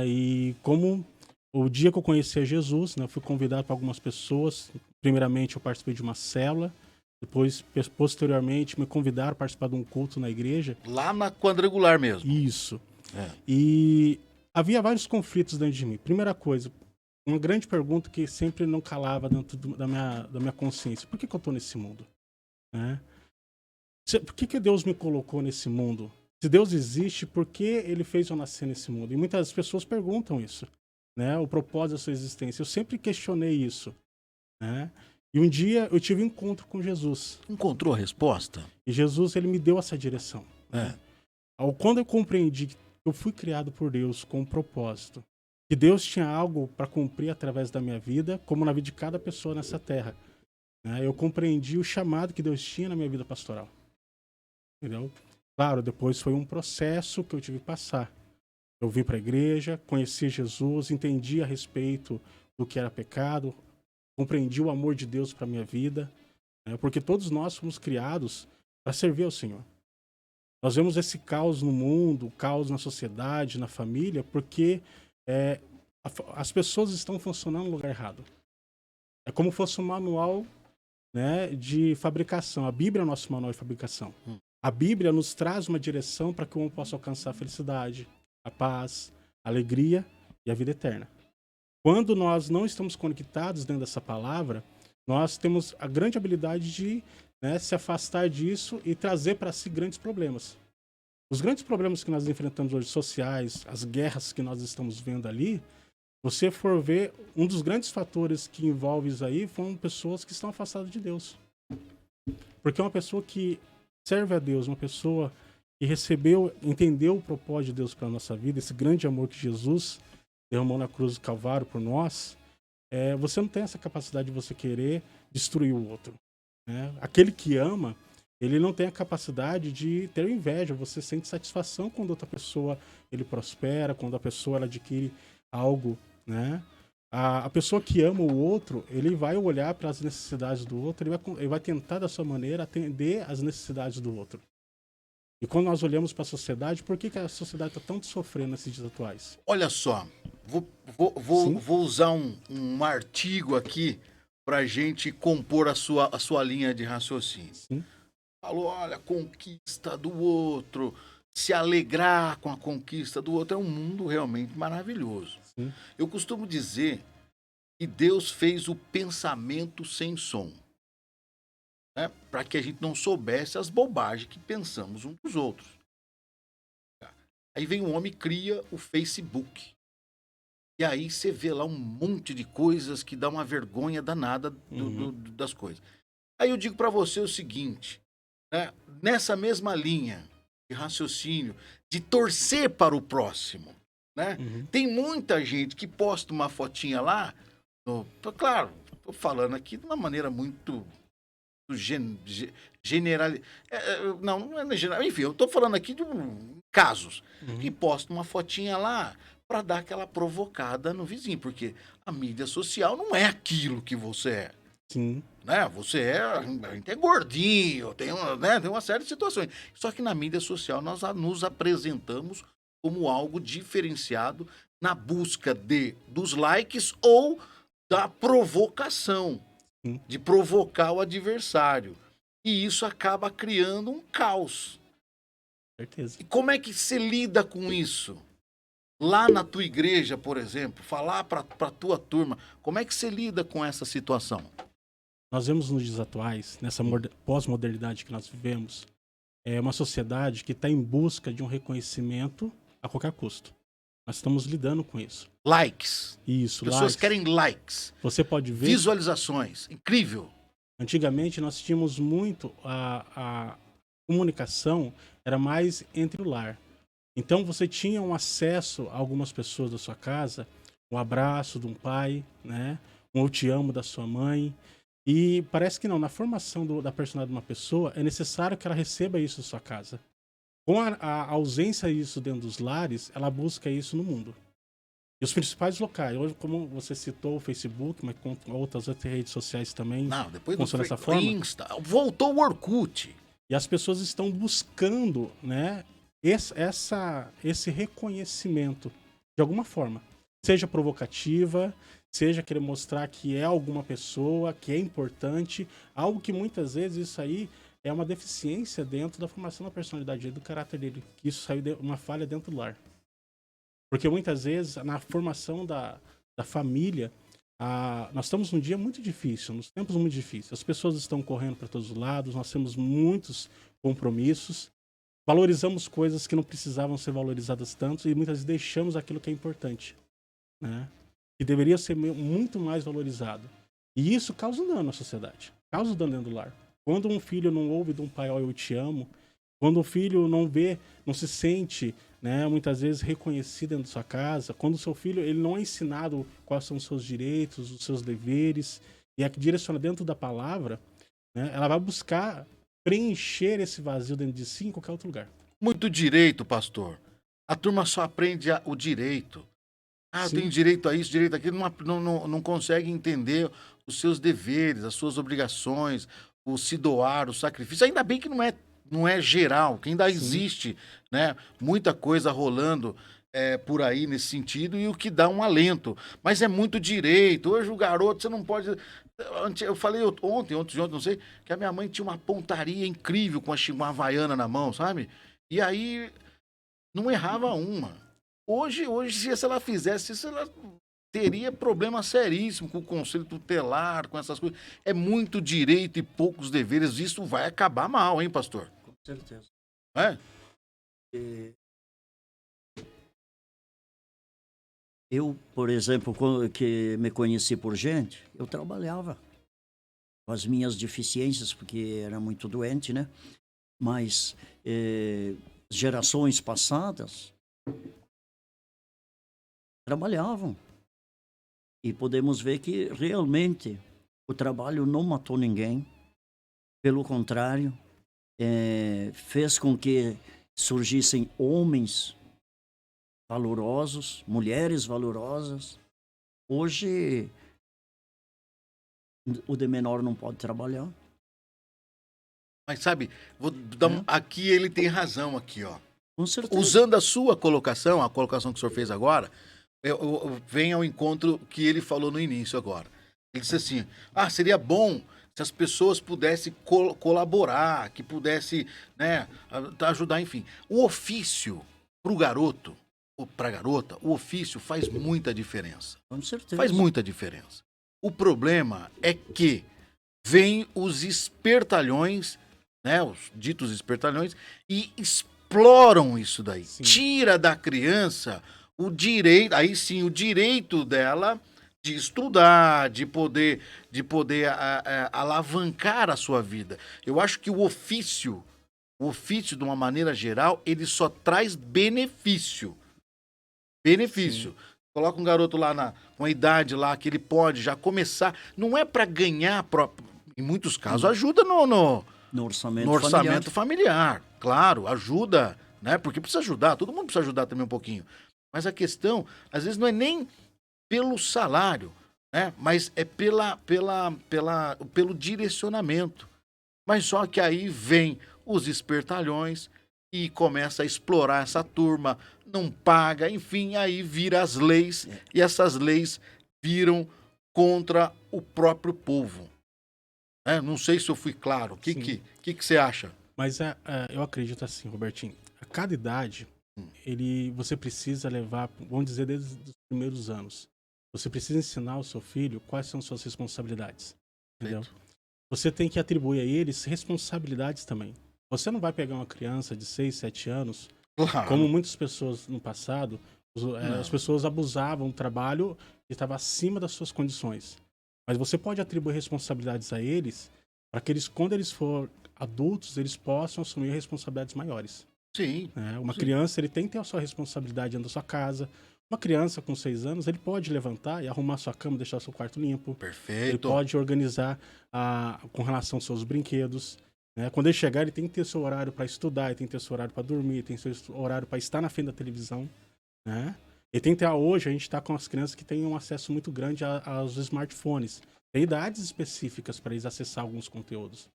E como o dia que eu conheci a Jesus, né, eu fui convidado para algumas pessoas. Primeiramente, eu participei de uma célula. Depois, posteriormente, me convidaram a participar de um culto na igreja.
Lá na quadrangular mesmo.
Isso.
É.
E havia vários conflitos dentro de mim. Primeira coisa, uma grande pergunta que sempre não calava dentro da minha consciência. Por que eu estou nesse mundo? Né? Por que Deus me colocou nesse mundo? Se Deus existe, por que Ele fez eu nascer nesse mundo? E muitas pessoas perguntam isso, né? O propósito da sua existência. Eu sempre questionei isso, né? E um dia eu tive um encontro com Jesus.
Encontrou a resposta?
E Jesus, ele me deu essa direção. Né? Quando eu compreendi que eu fui criado por Deus com um propósito, que Deus tinha algo para cumprir através da minha vida, como na vida de cada pessoa nessa terra, né? Eu compreendi o chamado que Deus tinha na minha vida pastoral. Entendeu? Claro, depois foi um processo que eu tive que passar. Eu vim para a igreja, conheci Jesus, entendi a respeito do que era pecado, compreendi o amor de Deus para a minha vida, né? Porque todos nós fomos criados para servir ao Senhor. Nós vemos esse caos no mundo, caos na sociedade, na família, porque as pessoas estão funcionando no lugar errado. É como se fosse um manual, né, de fabricação. A Bíblia é o nosso manual de fabricação. A Bíblia nos traz uma direção para que o homem possa alcançar a felicidade, a paz, a alegria e a vida eterna. Quando nós não estamos conectados dentro dessa palavra, nós temos a grande habilidade de, né, se afastar disso e trazer para si grandes problemas. Os grandes problemas que nós enfrentamos hoje, sociais, as guerras que nós estamos vendo ali, você for ver, um dos grandes fatores que envolve isso aí foram pessoas que estão afastadas de Deus. Porque uma pessoa que serve a Deus, uma pessoa que entendeu o propósito de Deus para a nossa vida, esse grande amor que Jesus derramou na cruz do Calvário por nós, você não tem essa capacidade de você querer destruir o outro. Né? Aquele que ama, ele não tem a capacidade de ter inveja. Você sente satisfação quando outra pessoa ele prospera, quando a pessoa ela adquire algo, né? A pessoa que ama o outro, ele vai olhar para as necessidades do outro, ele vai tentar da sua maneira atender às necessidades do outro. E quando nós olhamos para a sociedade, por que a sociedade está tão sofrendo nesses dias atuais?
Olha só, vou usar um artigo aqui para gente compor a sua linha de raciocínio.
Sim.
Falou, olha, conquista do outro, se alegrar com a conquista do outro, é um mundo realmente maravilhoso.
Sim.
Eu costumo dizer que Deus fez o pensamento sem som, né? Para que a gente não soubesse as bobagens que pensamos uns dos outros. Aí vem um homem e cria o Facebook. E aí você vê lá um monte de coisas que dá uma vergonha danada das coisas. Aí eu digo para você o seguinte, né? Nessa mesma linha de raciocínio, de torcer para o próximo, né? Tem muita gente que posta uma fotinha lá, claro, tô falando aqui de uma maneira muito general, não é general, enfim, eu tô falando aqui de casos, que posta uma fotinha lá para dar aquela provocada no vizinho, porque a mídia social não é aquilo que você é.
Sim.
Né? A gente é gordinho, tem uma série de situações. Só que na mídia social nós nos apresentamos como algo diferenciado na busca dos likes ou da provocação, de provocar o adversário. E isso acaba criando um caos.
Certeza.
E como é que você lida com isso? Lá na tua igreja, por exemplo, falar para a tua turma, como é que você lida com essa situação?
Nós vemos nos dias atuais, nessa pós-modernidade que nós vivemos, uma sociedade que está em busca de um reconhecimento a qualquer custo. Nós estamos lidando com isso.
Likes.
Isso,
Pessoas
likes.
querem likes.
Você pode ver...
Visualizações. Incrível.
Antigamente nós tínhamos muito... A comunicação era mais entre o lar. Então você tinha um acesso a algumas pessoas da sua casa, um abraço de um pai, né? Um eu te amo da sua mãe. E parece que não, na formação da personalidade de uma pessoa, é necessário que ela receba isso da sua casa. Com a ausência disso dentro dos lares, ela busca isso no mundo. E os principais locais, hoje, como você citou o Facebook, mas com outras redes sociais também,
Não, depois do
funciona dessa forma.
Insta, voltou o Orkut.
E as pessoas estão buscando, né, esse reconhecimento de alguma forma. Seja provocativa, seja querer mostrar que é alguma pessoa, que é importante, algo que muitas vezes isso aí é uma deficiência dentro da formação da personalidade dele, do caráter dele, que isso saiu de uma falha dentro do lar. Porque muitas vezes, na formação da família, nós estamos num dia muito difícil, nos tempos muito difíceis. As pessoas estão correndo para todos os lados, nós temos muitos compromissos, valorizamos coisas que não precisavam ser valorizadas tanto e muitas vezes deixamos aquilo que é importante, né? Que deveria ser muito mais valorizado. E isso causa um dano à sociedade, causa um dano dentro do lar. Quando um filho não ouve de um pai, ó, eu te amo, quando um filho não vê, não se sente, né, muitas vezes reconhecido dentro da sua casa, quando o seu filho ele não é ensinado quais são os seus direitos, os seus deveres, e é que direciona dentro da palavra, né, ela vai buscar preencher esse vazio dentro de si em qualquer outro lugar.
Muito direito, pastor. A turma só aprende o direito. Ah, eu
Sim.
tenho direito a isso, direito àquilo, não consegue entender os seus deveres, as suas obrigações, o se doar, o sacrifício. Ainda bem que não é geral, que ainda
Sim.
existe, né, muita coisa rolando por aí nesse sentido e o que dá um alento. Mas é muito direito. Hoje o garoto, você não pode... Eu falei ontem, não sei, que a minha mãe tinha uma pontaria incrível com uma havaiana na mão, sabe? E aí não errava uma. Hoje, se ela fizesse isso, ela teria problema seríssimo com o conselho tutelar, com essas coisas. É muito direito e poucos deveres. Isso vai acabar mal, hein, pastor?
Com certeza.
É?
Eu, por exemplo, quando que me conheci por gente, eu trabalhava com as minhas deficiências, porque era muito doente, né? Mas gerações passadas trabalhavam. E podemos ver que realmente o trabalho não matou ninguém. Pelo contrário, fez com que surgissem homens valorosos, mulheres valorosas. Hoje, o de menor não pode trabalhar.
Mas sabe, vou dar aqui ele tem razão aqui, ó.
Com certeza.
Usando a sua colocação, a colocação que o senhor fez agora, vem ao encontro que ele falou no início agora. Ele disse assim, seria bom se as pessoas pudessem colaborar, que pudesse, né, ajudar, enfim. O ofício para o garoto, ou para a garota, o ofício faz muita diferença.
Com certeza.
Faz muita diferença. O problema é que vêm os espertalhões, né, os ditos espertalhões, e exploram isso daí.
Sim.
Tira da criança o direito, aí sim, o direito dela de estudar, de poder alavancar a sua vida. Eu acho que o ofício, de uma maneira geral, ele só traz benefício. Benefício. Sim. Coloca um garoto lá com a idade lá que ele pode já começar. Não é para ganhar, em muitos casos, ajuda no orçamento familiar. Claro, ajuda, né? Porque precisa ajudar, todo mundo precisa ajudar também um pouquinho. Mas a questão, às vezes, não é nem pelo salário, né? Mas é pelo direcionamento. Mas só que aí vem os espertalhões e começa a explorar essa turma, não paga, enfim, aí vira as leis, e essas leis viram contra o próprio povo. Não sei se eu fui claro. O que você acha?
Mas eu acredito assim, Robertinho, a cada idade, você precisa levar, vamos dizer, desde os primeiros anos, você precisa ensinar ao seu filho quais são suas responsabilidades, entendeu? Você tem que atribuir a eles responsabilidades também. Você não vai pegar uma criança de 6, 7 anos,
claro,
como muitas pessoas no passado, as pessoas abusavam do trabalho que estava acima das suas condições. Mas você pode atribuir responsabilidades a eles para que eles, quando eles forem adultos, eles possam assumir responsabilidades maiores.
Sim.
Né? Uma
Sim.
criança, ele tem que ter a sua responsabilidade dentro da sua casa. Uma criança com 6 anos, ele pode levantar e arrumar sua cama, deixar seu quarto limpo. Ele
Perfeito.
pode organizar com relação aos seus brinquedos. Né? Quando ele chegar, ele tem que ter seu horário para estudar, ele tem que ter seu horário para dormir, tem seu horário para estar na frente da televisão. Né? Ele tem que ter, hoje, a gente está com as crianças que têm um acesso muito grande aos smartphones. Tem idades específicas para eles acessar alguns conteúdos.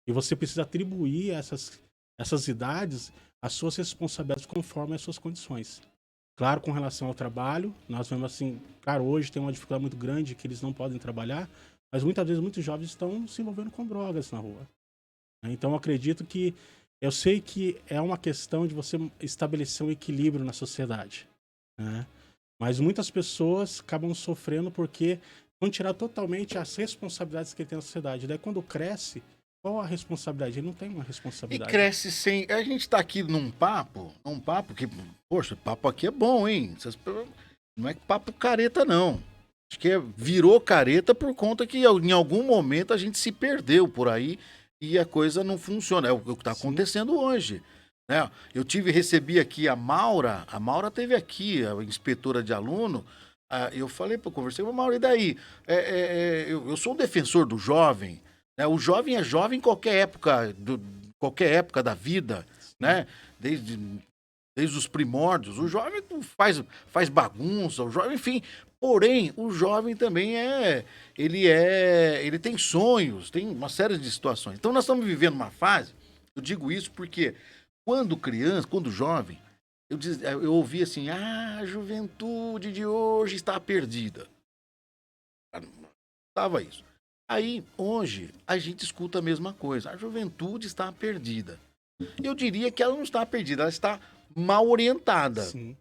E você precisa atribuir essas idades às suas responsabilidades conforme as suas condições. Claro, com relação ao trabalho, nós vemos assim, claro, hoje tem uma dificuldade muito grande que eles não podem trabalhar, mas muitas vezes muitos jovens estão se envolvendo com drogas na rua. Então, eu acredito que, eu sei que é uma questão de você estabelecer um equilíbrio na sociedade, né? Mas muitas pessoas acabam sofrendo porque vão tirar totalmente as responsabilidades que ele tem na sociedade. Daí, quando cresce, qual a responsabilidade? Ele não tem uma
E
responsabilidade.
cresce sem. A gente tá aqui num papo que, poxa, o papo aqui é bom, hein? Não é papo careta, não. Acho que virou careta por conta que em algum momento a gente se perdeu por aí e a coisa não funciona. É o que está acontecendo hoje. Né? Recebi aqui a Maura teve aqui, a inspetora de aluno. Eu conversei com a Maura, e daí? Eu sou um defensor do jovem. Né? O jovem é jovem em qualquer época da vida, né? Desde os primórdios. O jovem faz bagunça, o jovem, enfim. Porém, o jovem também ele tem sonhos, tem uma série de situações. Então, nós estamos vivendo uma fase, eu digo isso porque quando criança, quando jovem, eu ouvi assim, a juventude de hoje está perdida. Estava isso. Aí, hoje, a gente escuta a mesma coisa. A juventude está perdida. Eu diria que ela não está perdida, ela está mal orientada.
Sim.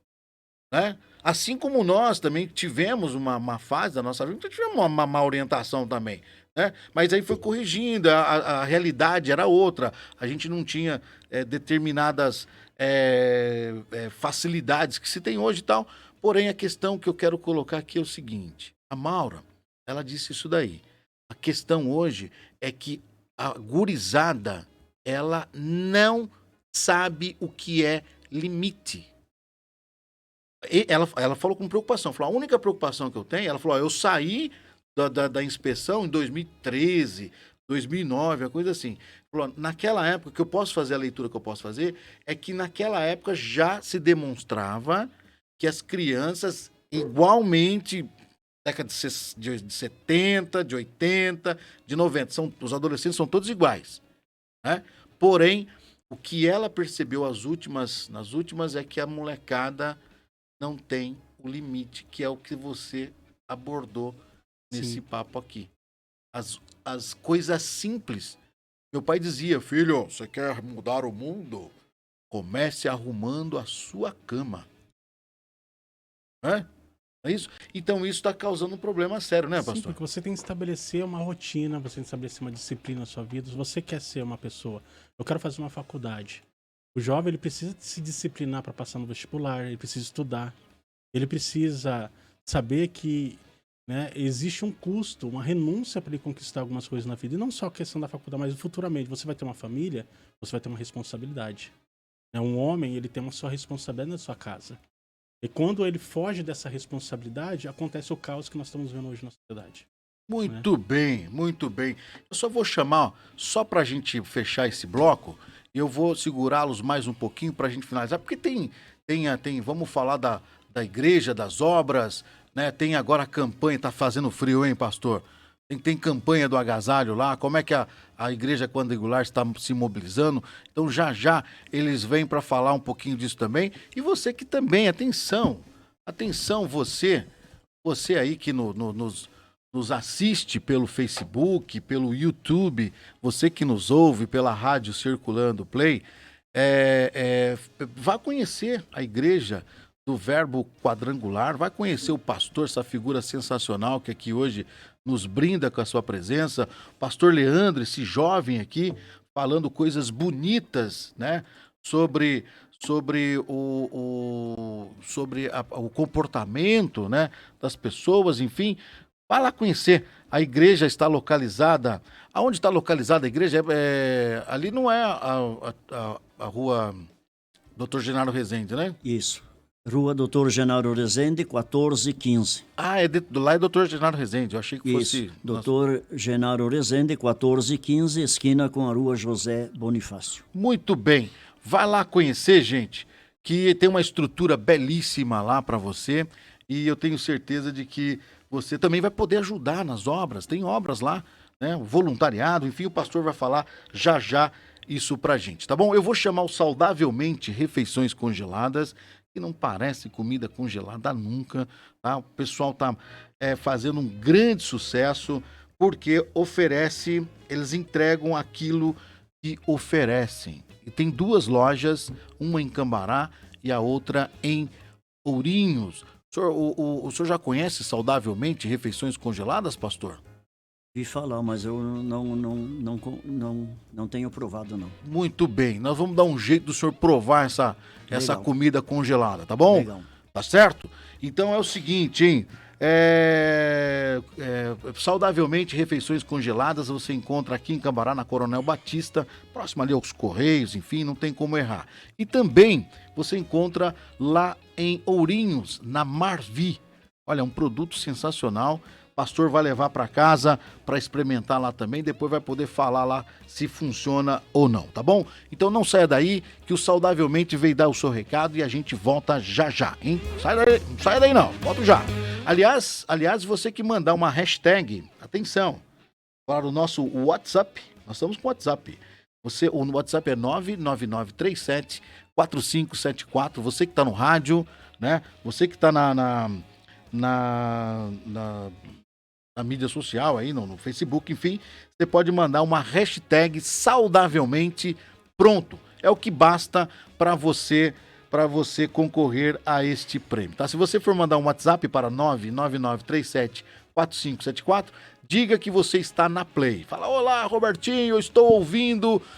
Né? Assim como nós também tivemos uma fase da nossa vida, tivemos uma má orientação também. Né? Mas aí foi corrigindo, a realidade era outra. A gente não tinha determinadas facilidades que se tem hoje e tal. Porém, a questão que eu quero colocar aqui é o seguinte. A Maura, ela disse isso daí. A questão hoje é que a gurizada, ela não sabe o que é limite. E ela falou com preocupação. Falou, a única preocupação que eu tenho, ela falou, eu saí da inspeção em 2013, 2009, uma coisa assim. Falou, naquela época, que eu posso fazer a leitura que eu posso fazer, é que naquela época já se demonstrava que as crianças igualmente, década de 70, de 80, de 90, os adolescentes são todos iguais. Né? Porém, o que ela percebeu nas últimas é que a molecada não tem o limite, que é o que você abordou nesse papo aqui. As coisas simples. Meu pai dizia, filho, você quer mudar o mundo? Comece arrumando a sua cama. É isso? Então isso está causando um problema sério, né, pastor?
Sim, porque você tem que estabelecer uma rotina, você tem que estabelecer uma disciplina na sua vida. Se você quer ser uma pessoa, eu quero fazer uma faculdade. O jovem, ele precisa se disciplinar para passar no vestibular, ele precisa estudar, ele precisa saber que, né, existe um custo, uma renúncia para ele conquistar algumas coisas na vida. E não só a questão da faculdade, mas futuramente você vai ter uma família, você vai ter uma responsabilidade. Um homem, ele tem uma sua responsabilidade na sua casa. E quando ele foge dessa responsabilidade, acontece o caos que nós estamos vendo hoje na sociedade.
Muito bem, muito bem. Eu só vou chamar, só para a gente fechar esse bloco, eu vou segurá-los mais um pouquinho para a gente finalizar, porque tem vamos falar da igreja, das obras, né? Tem agora a campanha, tá fazendo frio, hein, pastor? Tem campanha do agasalho lá, como é que a igreja quadrangular está se mobilizando. Então já eles vêm para falar um pouquinho disso também. E você que também, atenção, você aí que nos assiste pelo Facebook, pelo YouTube, você que nos ouve pela rádio Circulando Play, vá conhecer a igreja do Verbo Quadrangular, vai conhecer o pastor, essa figura sensacional que aqui hoje nos brinda com a sua presença, pastor Leandro, esse jovem aqui, falando coisas bonitas, né, sobre o comportamento, né, das pessoas, enfim. Vá lá conhecer. A igreja está localizada. Aonde está localizada a igreja? Ali não é a rua Dr. Genaro Rezende, né?
Isso. Rua Doutor Genaro Rezende, 1415.
Ah, lá é Dr. Genaro Rezende. Eu achei que fosse...
Isso. Doutor Genaro Rezende, 1415, esquina com a Rua José Bonifácio.
Muito bem. Vai lá conhecer, gente, que tem uma estrutura belíssima lá para você e eu tenho certeza de que você também vai poder ajudar nas obras. Tem obras lá, né? Voluntariado, enfim, o pastor vai falar já já isso pra gente, tá bom? Eu vou chamar o Saudavelmente Refeições Congeladas, que não parece comida congelada nunca, tá? O pessoal tá fazendo um grande sucesso porque eles entregam aquilo que oferecem. E tem 2 lojas, uma em Cambará e a outra em Ourinhos. O senhor já conhece Saudavelmente Refeições Congeladas, pastor?
Vi falar, mas eu não tenho provado, não.
Muito bem, nós vamos dar um jeito do senhor provar essa comida congelada, tá bom?
Legal.
Tá certo? Então é o seguinte, hein? Saudavelmente Refeições Congeladas você encontra aqui em Cambará, na Coronel Batista, próximo ali aos Correios, enfim, não tem como errar. E também você encontra lá em Ourinhos, na Marvi. Olha, um produto sensacional. O pastor vai levar para casa para experimentar lá também, depois vai poder falar lá se funciona ou não, tá bom? Então não saia daí, que o Saudavelmente veio dar o seu recado e a gente volta já já, hein? Não saia daí não, volto já. Aliás, você que mandar uma hashtag, atenção, para o nosso WhatsApp, nós estamos com o WhatsApp. O WhatsApp é 99937-4574, você que está no rádio, né? Você que está na mídia social aí, no Facebook, enfim, você pode mandar uma hashtag Saudavelmente, pronto. É o que basta para você concorrer a este prêmio, tá? Se você for mandar um WhatsApp para 99937-4574, diga que você está na Play. Fala, olá, Robertinho, eu estou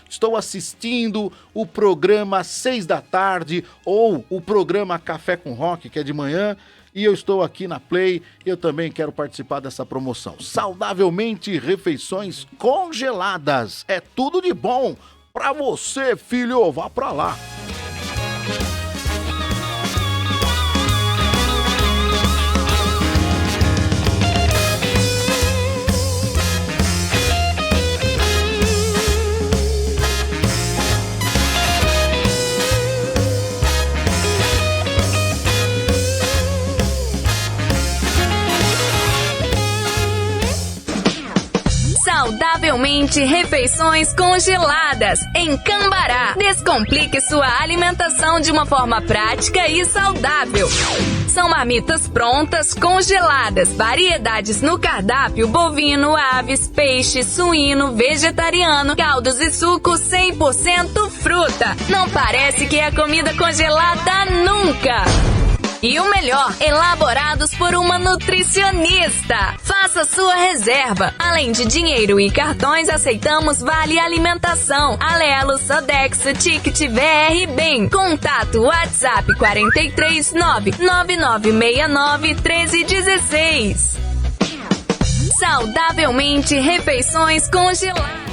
estou assistindo o programa 6 da tarde ou o programa Café com Rock, que é de manhã, e eu estou aqui na Play e eu também quero participar dessa promoção. Saudavelmente Refeições Congeladas. É tudo de bom pra você, filho. Vá pra lá.
Saudavelmente Refeições Congeladas, em Cambará. Descomplique sua alimentação de uma forma prática e saudável. São marmitas prontas, congeladas, variedades no cardápio: bovino, aves, peixe, suíno, vegetariano, caldos e sucos 100% fruta. Não parece que é comida congelada nunca. E o melhor, elaborados por uma nutricionista. Faça sua reserva. Além de dinheiro e cartões, aceitamos Vale Alimentação, Alelo, Sodexo, Ticket, VR Bem. Contato WhatsApp 43 99969 1316. Saudavelmente Refeições Congeladas.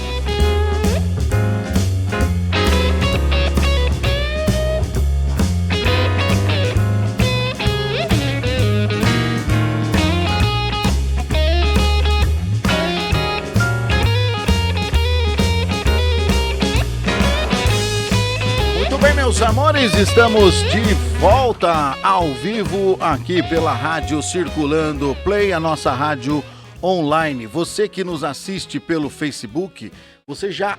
Meus amores, estamos de volta ao vivo aqui pela Rádio Circulando Play, a nossa rádio online. Você que nos assiste pelo Facebook, você já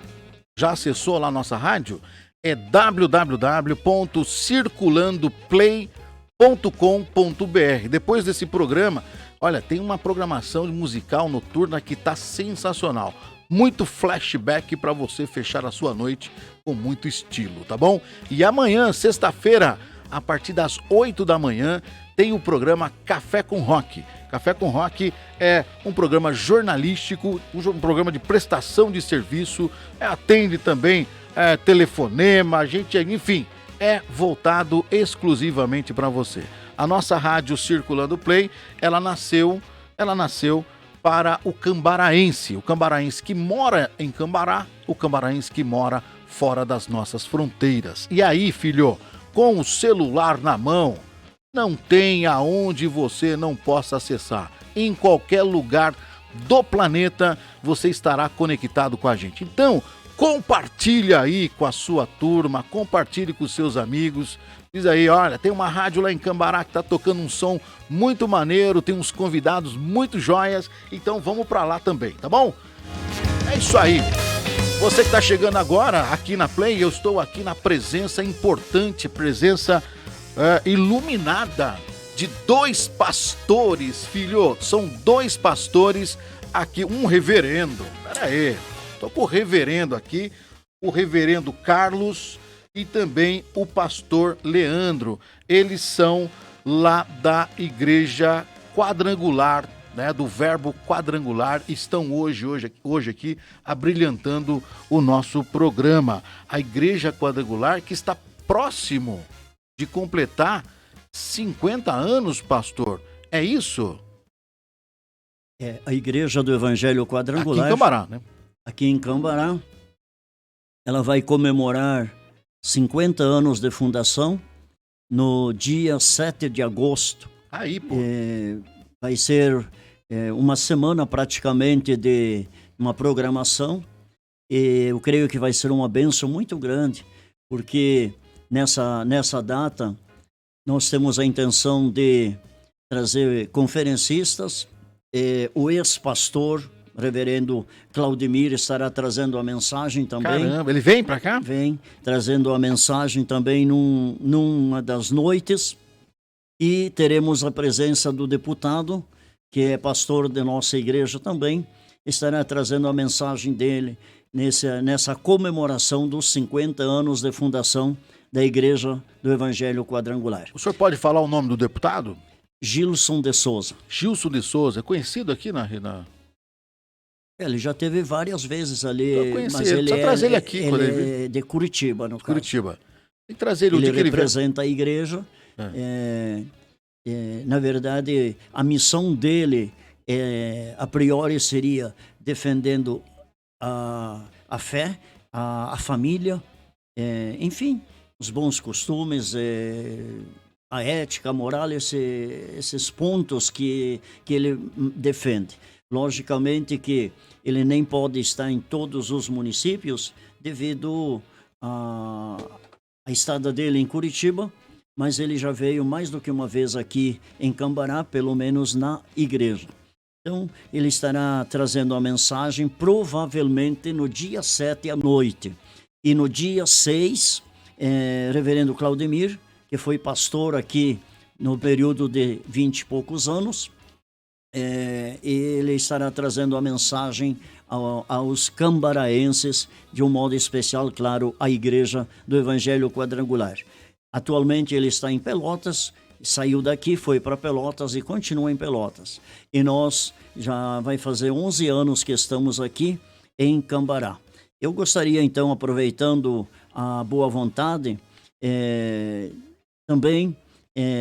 acessou lá a nossa rádio? É www.circulandoplay.com.br. Depois desse programa, olha, tem uma programação musical noturna que tá sensacional. Muito flashback para você fechar a sua noite com muito estilo, tá bom? E amanhã, sexta-feira, a partir das 8 da manhã, tem o programa Café com Rock. Café com Rock é um programa jornalístico, um programa de prestação de serviço, atende também telefonema, enfim, é voltado exclusivamente para você. A nossa rádio Circulando Play, ela nasceu para o cambaraense que mora em Cambará, o cambaraense que mora fora das nossas fronteiras. E aí, filho, com o celular na mão. Não tem aonde você não possa acessar. Em qualquer lugar do planeta você estará conectado com a gente. Então, compartilha aí com a sua turma, compartilhe com os seus amigos. Diz aí, olha, tem uma rádio lá em Cambará que tá tocando um som muito maneiro, tem uns convidados muito joias, então vamos pra lá também, tá bom? É isso aí. Você que tá chegando agora aqui na Play, eu estou aqui na presença importante, presença iluminada de 2 pastores, filho. São 2 pastores aqui, um reverendo. Pera aí, tô com o reverendo aqui, o reverendo Carlos e também o pastor Leandro. Eles são lá da Igreja Quadrangular, né, do Verbo Quadrangular, estão hoje aqui abrilhantando o nosso programa. A Igreja Quadrangular que está próximo de completar 50 anos, pastor. É isso?
É a Igreja do Evangelho Quadrangular.
Aqui em Cambará, né?
Aqui em Cambará. Ela vai comemorar 50 anos de fundação no dia 7 de agosto.
Aí, pô.
Vai ser uma semana praticamente de uma programação. E eu creio que vai ser uma bênção muito grande, porque nessa data nós temos a intenção de trazer conferencistas. O ex-pastor, reverendo Claudemir, estará trazendo a mensagem também.
Caramba, ele vem pra cá?
Vem, trazendo a mensagem também numa das noites. E teremos a presença do deputado, que é pastor de nossa igreja também, estará trazendo a mensagem dele nessa comemoração dos 50 anos de fundação da Igreja do Evangelho Quadrangular.
O senhor pode falar o nome do deputado?
Gilson de Souza.
Gilson de Souza, é conhecido aqui na...
Ele já teve várias vezes ali.
Eu conheci,
mas ele
precisa trazer ele aqui.
Ele é de Curitiba, no caso.
Curitiba. Tem que trazer ele.
Ele representa a igreja. Na verdade, a missão dele, a priori, seria defendendo a fé, a família, enfim, os bons costumes, a ética, a moral, esses pontos que ele defende. Logicamente que ele nem pode estar em todos os municípios devido à estada dele em Curitiba, mas ele já veio mais do que uma vez aqui em Cambará, pelo menos na igreja. Então, ele estará trazendo a mensagem provavelmente no dia 7 à noite. E no dia 6, reverendo Claudemir, que foi pastor aqui no período de 20 e poucos anos, ele estará trazendo a mensagem aos cambaraenses, de um modo especial, claro, à Igreja do Evangelho Quadrangular. Atualmente ele está em Pelotas, saiu daqui, foi para Pelotas e continua em Pelotas. E nós já vai fazer 11 anos que estamos aqui em Cambará. Eu gostaria então, aproveitando a boa vontade, também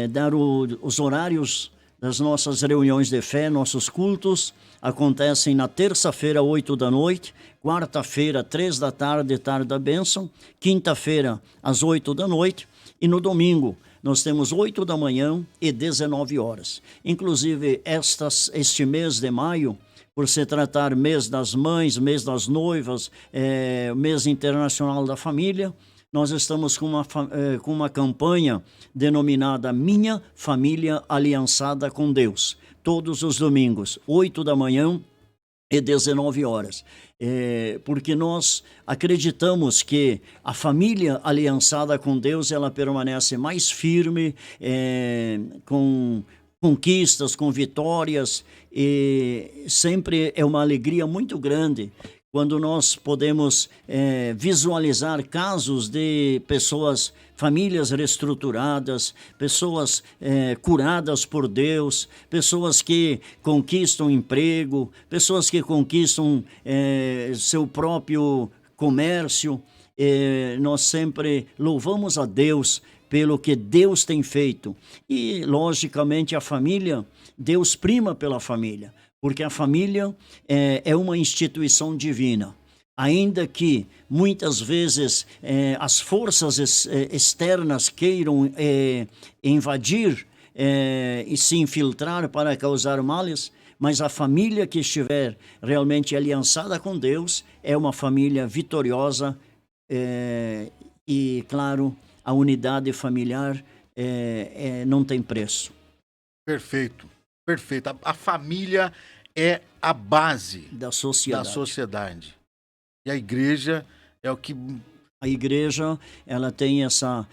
dar os horários das nossas reuniões de fé. Nossos cultos acontecem na terça-feira, 8 da noite, quarta-feira, 3 da tarde, tarde da bênção, quinta-feira, às 8 da noite, e no domingo nós temos 8 da manhã e 19 horas. Inclusive, este mês de maio, por se tratar mês das mães, mês das noivas, mês internacional da família, nós estamos com uma campanha denominada Minha Família Aliançada com Deus. Todos os domingos, 8 da manhã e 19 horas. Porque nós acreditamos que a família aliançada com Deus, ela permanece mais firme, com conquistas, com vitórias, e sempre é uma alegria muito grande quando nós podemos visualizar casos de pessoas, famílias reestruturadas, pessoas curadas por Deus, pessoas que conquistam emprego, pessoas que conquistam seu próprio comércio. Nós sempre louvamos a Deus pelo que Deus tem feito. E, logicamente, a família, Deus prima pela família, porque a família é uma instituição divina. ainda que muitas vezes as forças externas queiram invadir e se infiltrar para causar males, mas a família que estiver realmente aliançada com Deus é uma família vitoriosa e, claro, a unidade familiar não tem preço.
Perfeito, perfeito. A família é a base
Da sociedade.
da sociedade. E a igreja é o que...
A igreja, ela tem essa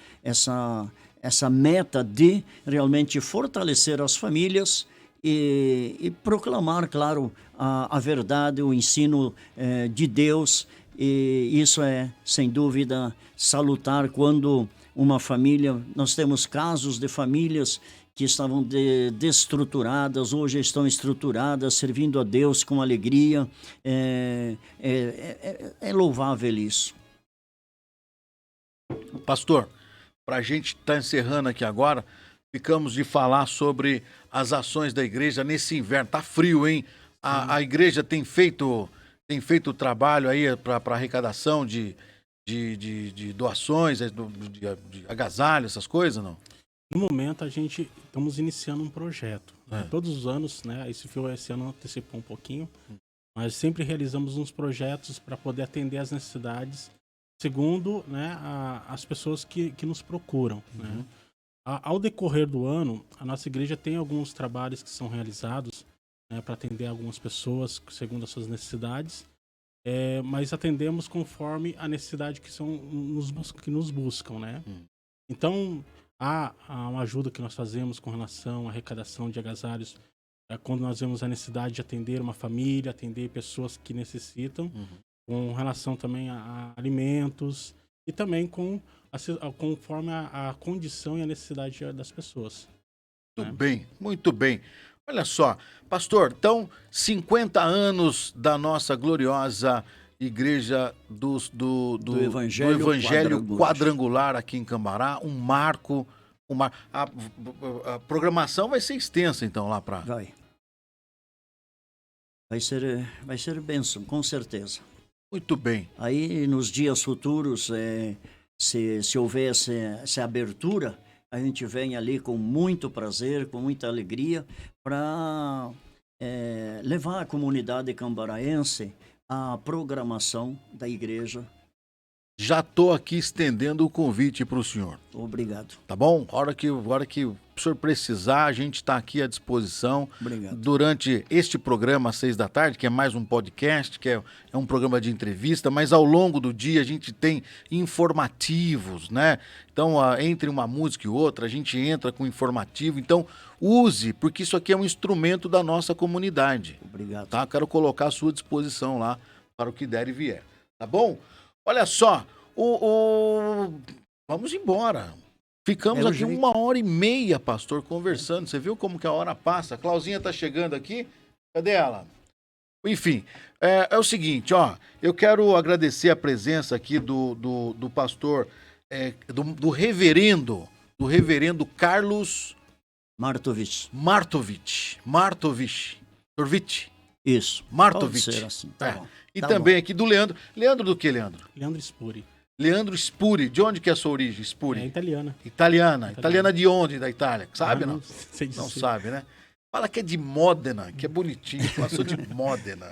meta de realmente fortalecer as famílias e proclamar, claro, a verdade, o ensino de Deus. E isso é, sem dúvida, salutar quando uma família... Nós temos casos de famílias que estavam destruturadas, hoje estão estruturadas, servindo a Deus com alegria. É louvável isso.
Pastor, para a gente estar encerrando aqui agora, ficamos de falar sobre as ações da igreja nesse inverno. Tá frio, hein? A igreja tem feito trabalho aí para arrecadação de doações, de agasalho, essas coisas, não?
No momento, a gente estamos iniciando um projeto. Todos os anos, né? Esse ano antecipou um pouquinho, mas sempre realizamos uns projetos para poder atender às necessidades, segundo, né, as pessoas que nos procuram. Né? Ao decorrer do ano, a nossa igreja tem alguns trabalhos que são realizados, né, para atender algumas pessoas segundo as suas necessidades, mas atendemos conforme a necessidade que nos buscam, né? Então, há uma ajuda que nós fazemos com relação à arrecadação de agasalhos, quando nós vemos a necessidade de atender uma família, atender pessoas que necessitam, com relação também a alimentos e também conforme a condição e a necessidade das pessoas.
Muito bem, muito bem. Olha só, pastor, então, 50 anos da nossa gloriosa igreja do Evangelho Quadrangular aqui em Cambará, um marco. A programação vai ser extensa, então, lá para...
Vai ser bênção, com certeza.
Muito bem.
Aí, nos dias futuros, se houver essa abertura, a gente vem ali com muito prazer, com muita alegria, para levar a comunidade cambaraense à programação da igreja.
Já estou aqui estendendo o convite para o senhor.
Obrigado.
Tá bom? A hora que o senhor precisar, a gente está aqui à disposição.
Obrigado.
Durante este programa às 6 da tarde, que é mais um podcast, que é um programa de entrevista, mas ao longo do dia a gente tem informativos, né? Então, entre uma música e outra, a gente entra com informativo. Então, use, porque isso aqui é um instrumento da nossa comunidade.
Obrigado.
Tá? Quero colocar à sua disposição lá para o que der e vier. Tá bom? Olha só, vamos embora. Ficamos aqui 1h30, pastor, conversando. Você viu como que a hora passa? A Clauzinha tá chegando aqui. Cadê ela? Enfim, é o seguinte, ó. Eu quero agradecer a presença aqui do pastor, do reverendo Carlos
Martovich. Isso.
Martovich.
Pode ser assim, tá bom.
E
Tá
também
bom.
aqui do Leandro. Leandro do que, Leandro?
Leandro Spuri.
Leandro Spuri. De onde que é a sua origem, Spuri?
É italiana.
Italiana de onde da Itália? Sabe, não?
Sei dizer.
Não sabe, né? Fala que é de Módena, que é bonitinho. Passou de Módena.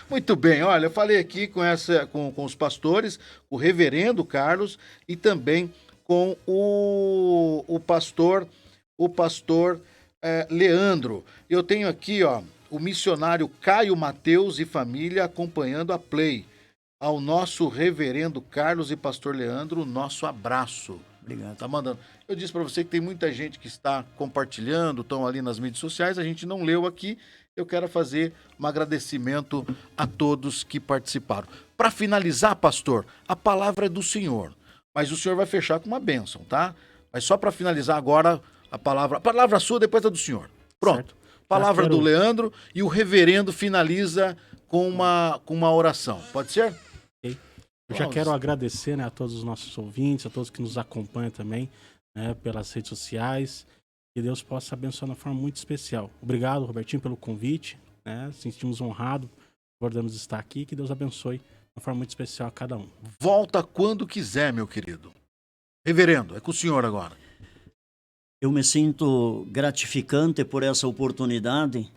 Muito bem, olha, eu falei aqui com os pastores, o reverendo Carlos e também com o pastor Leandro. Eu tenho aqui, ó, o missionário Caio Mateus e família acompanhando a Play. Ao nosso reverendo Carlos e pastor Leandro, o nosso abraço.
Obrigado.
Tá mandando. Eu disse para você que tem muita gente que está compartilhando, estão ali nas mídias sociais, a gente não leu aqui. Eu quero fazer um agradecimento a todos que participaram. Para finalizar, pastor, a palavra é do senhor, mas o senhor vai fechar com uma bênção, tá? Mas só para finalizar agora, a palavra sua, depois é do senhor. Pronto.
Certo.
Palavra do Leandro e o reverendo finaliza com uma oração. Pode ser?
Eu já quero agradecer, né, a todos os nossos ouvintes, a todos que nos acompanham também, né, pelas redes sociais. Que Deus possa abençoar de uma forma muito especial. Obrigado, Robertinho, pelo convite. Né? Sentimos honrados Podemos estar aqui, que Deus abençoe de uma forma muito especial a cada um.
Volta quando quiser, meu querido. Reverendo, é com o senhor agora.
Eu me sinto gratificante por essa oportunidade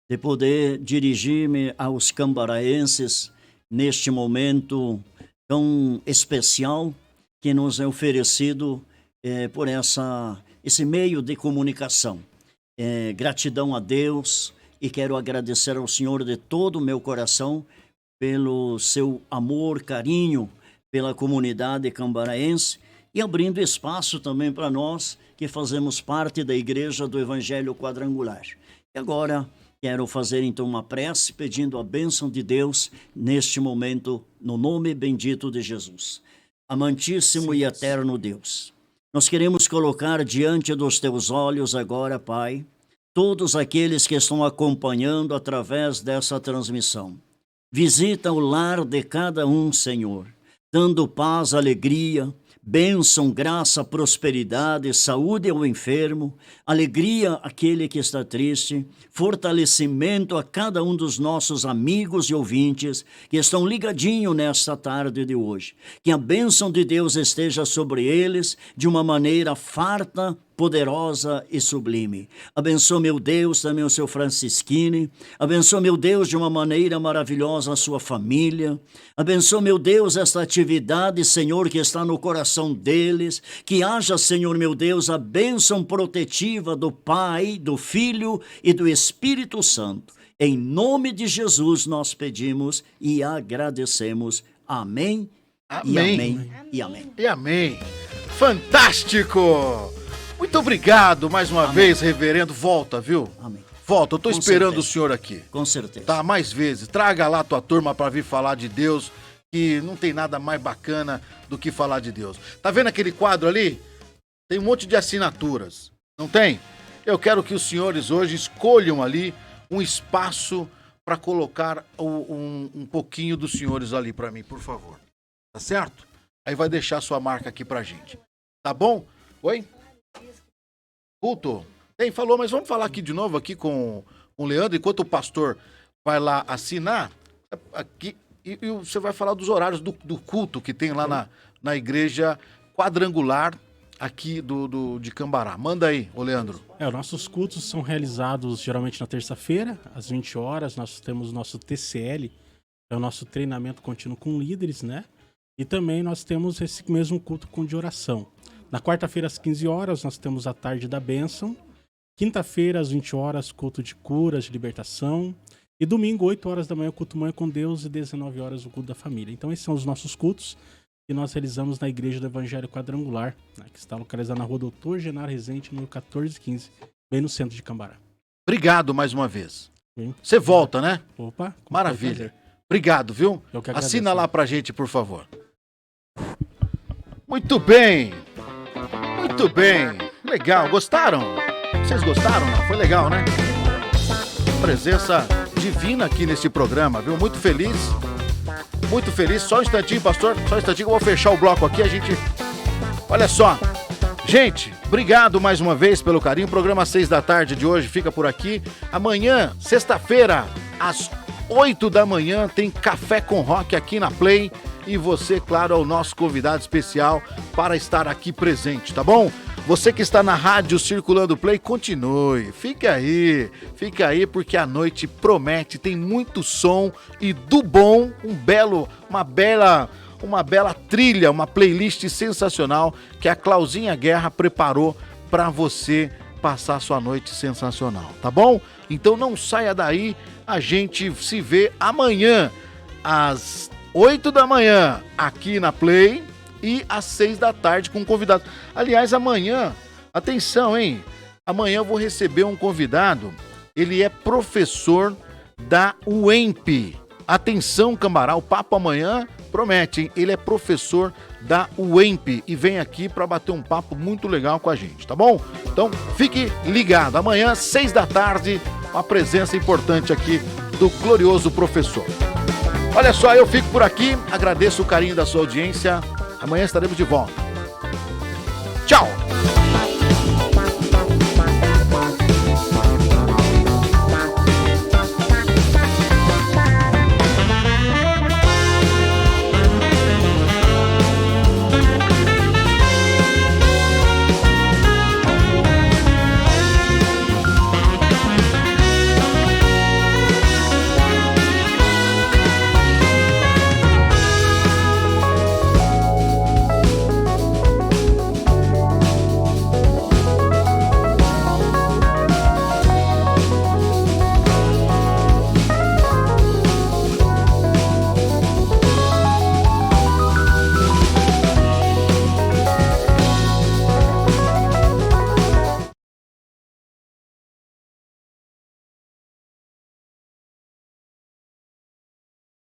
de poder dirigir-me aos cambaraenses neste momento tão especial que nos é oferecido por esse meio de comunicação. Gratidão a Deus, e quero agradecer ao Senhor de todo o meu coração pelo seu amor, carinho pela comunidade cambaraense e abrindo espaço também para nós que fazemos parte da Igreja do Evangelho Quadrangular. E agora quero fazer então uma prece pedindo a bênção de Deus neste momento, no nome bendito de Jesus. Amantíssimo e eterno Deus, nós queremos colocar diante dos teus olhos agora, Pai, todos aqueles que estão acompanhando através dessa transmissão. Visita o lar de cada um, Senhor, dando paz, alegria, bênção, graça, prosperidade, saúde ao enfermo, alegria àquele que está triste, fortalecimento a cada um dos nossos amigos e ouvintes que estão ligadinhos nesta tarde de hoje. Que a bênção de Deus esteja sobre eles de uma maneira farta, poderosa e sublime. Abençoa, meu Deus, também o seu Francisquini. Abençoa, meu Deus, de uma maneira maravilhosa a sua família. Abençoa, meu Deus, esta atividade, Senhor, que está no coração deles. Que haja, Senhor, meu Deus, a bênção protetiva do Pai, do Filho e do Espírito Santo. Em nome de Jesus nós pedimos e agradecemos. Amém.
Amém.
E amém. E amém.
E amém. Fantástico! Muito obrigado mais uma vez, reverendo. Volta, viu?
Amém.
Volta, eu tô
Com
esperando
certeza.
o senhor aqui.
Com certeza.
Tá, mais vezes. Traga lá a tua turma para vir falar de Deus, que não tem nada mais bacana do que falar de Deus. Tá vendo aquele quadro ali? Tem um monte de assinaturas. Não tem? Eu quero que os senhores hoje escolham ali um espaço para colocar um pouquinho dos senhores ali para mim, por favor. Tá certo? Aí vai deixar sua marca aqui pra gente. Tá bom? Oi? Culto? Tem, falou, mas vamos falar aqui de novo aqui com o Leandro, enquanto o pastor vai lá assinar, aqui, e você vai falar dos horários do culto que tem lá na igreja quadrangular aqui de Cambará. Manda aí, ô Leandro.
Os nossos cultos são realizados geralmente na terça-feira, às 20 horas, nós temos o nosso TCL, é o nosso treinamento contínuo com líderes, né? E também nós temos esse mesmo culto de oração. Na quarta-feira, às 15 horas, nós temos a tarde da bênção. Quinta-feira, às 20 horas, culto de curas, de libertação. E domingo, 8 horas da manhã, o culto Manhã com Deus e 19 horas, o culto da família. Então, esses são os nossos cultos que nós realizamos na Igreja do Evangelho Quadrangular, né, que está localizada na rua Doutor Genaro Rezende, número 1415, bem no centro de Cambará.
Obrigado mais uma vez.
Bem,
Você volta, né?
opa, com
Maravilha.
prazer.
Obrigado, viu?
Eu que agradeço.
Assina lá pra gente, por favor. Muito bem. Muito bem. Legal. Gostaram? Vocês gostaram? Foi legal, né? Presença divina aqui nesse programa, viu? Muito feliz. Muito feliz. Só um instantinho, pastor. Só um instantinho que eu vou fechar o bloco aqui. A gente... Olha só. Gente, obrigado mais uma vez pelo carinho. O programa 6 da tarde de hoje fica por aqui. Amanhã, sexta-feira, às 8 da manhã, tem Café com Rock aqui na Play. E você, claro, é o nosso convidado especial para estar aqui presente, tá bom? Você que está na rádio Circulando Play, continue. Fica aí, porque a noite promete, tem muito som e do bom, uma bela trilha, uma playlist sensacional que a Clauzinha Guerra preparou para você passar sua noite sensacional, tá bom? Então não saia daí, a gente se vê amanhã às 8 da manhã aqui na Play e às 6 da tarde com um convidado. Aliás, amanhã, atenção, hein? Amanhã eu vou receber um convidado, ele é professor da UEMP. Atenção, Cambará, o papo amanhã promete, hein? Ele é professor da UEMP e vem aqui para bater um papo muito legal com a gente, tá bom? Então, fique ligado. Amanhã, 6 da tarde, uma presença importante aqui do glorioso professor. Olha só, eu fico por aqui, agradeço o carinho da sua audiência. Amanhã estaremos de volta. Tchau!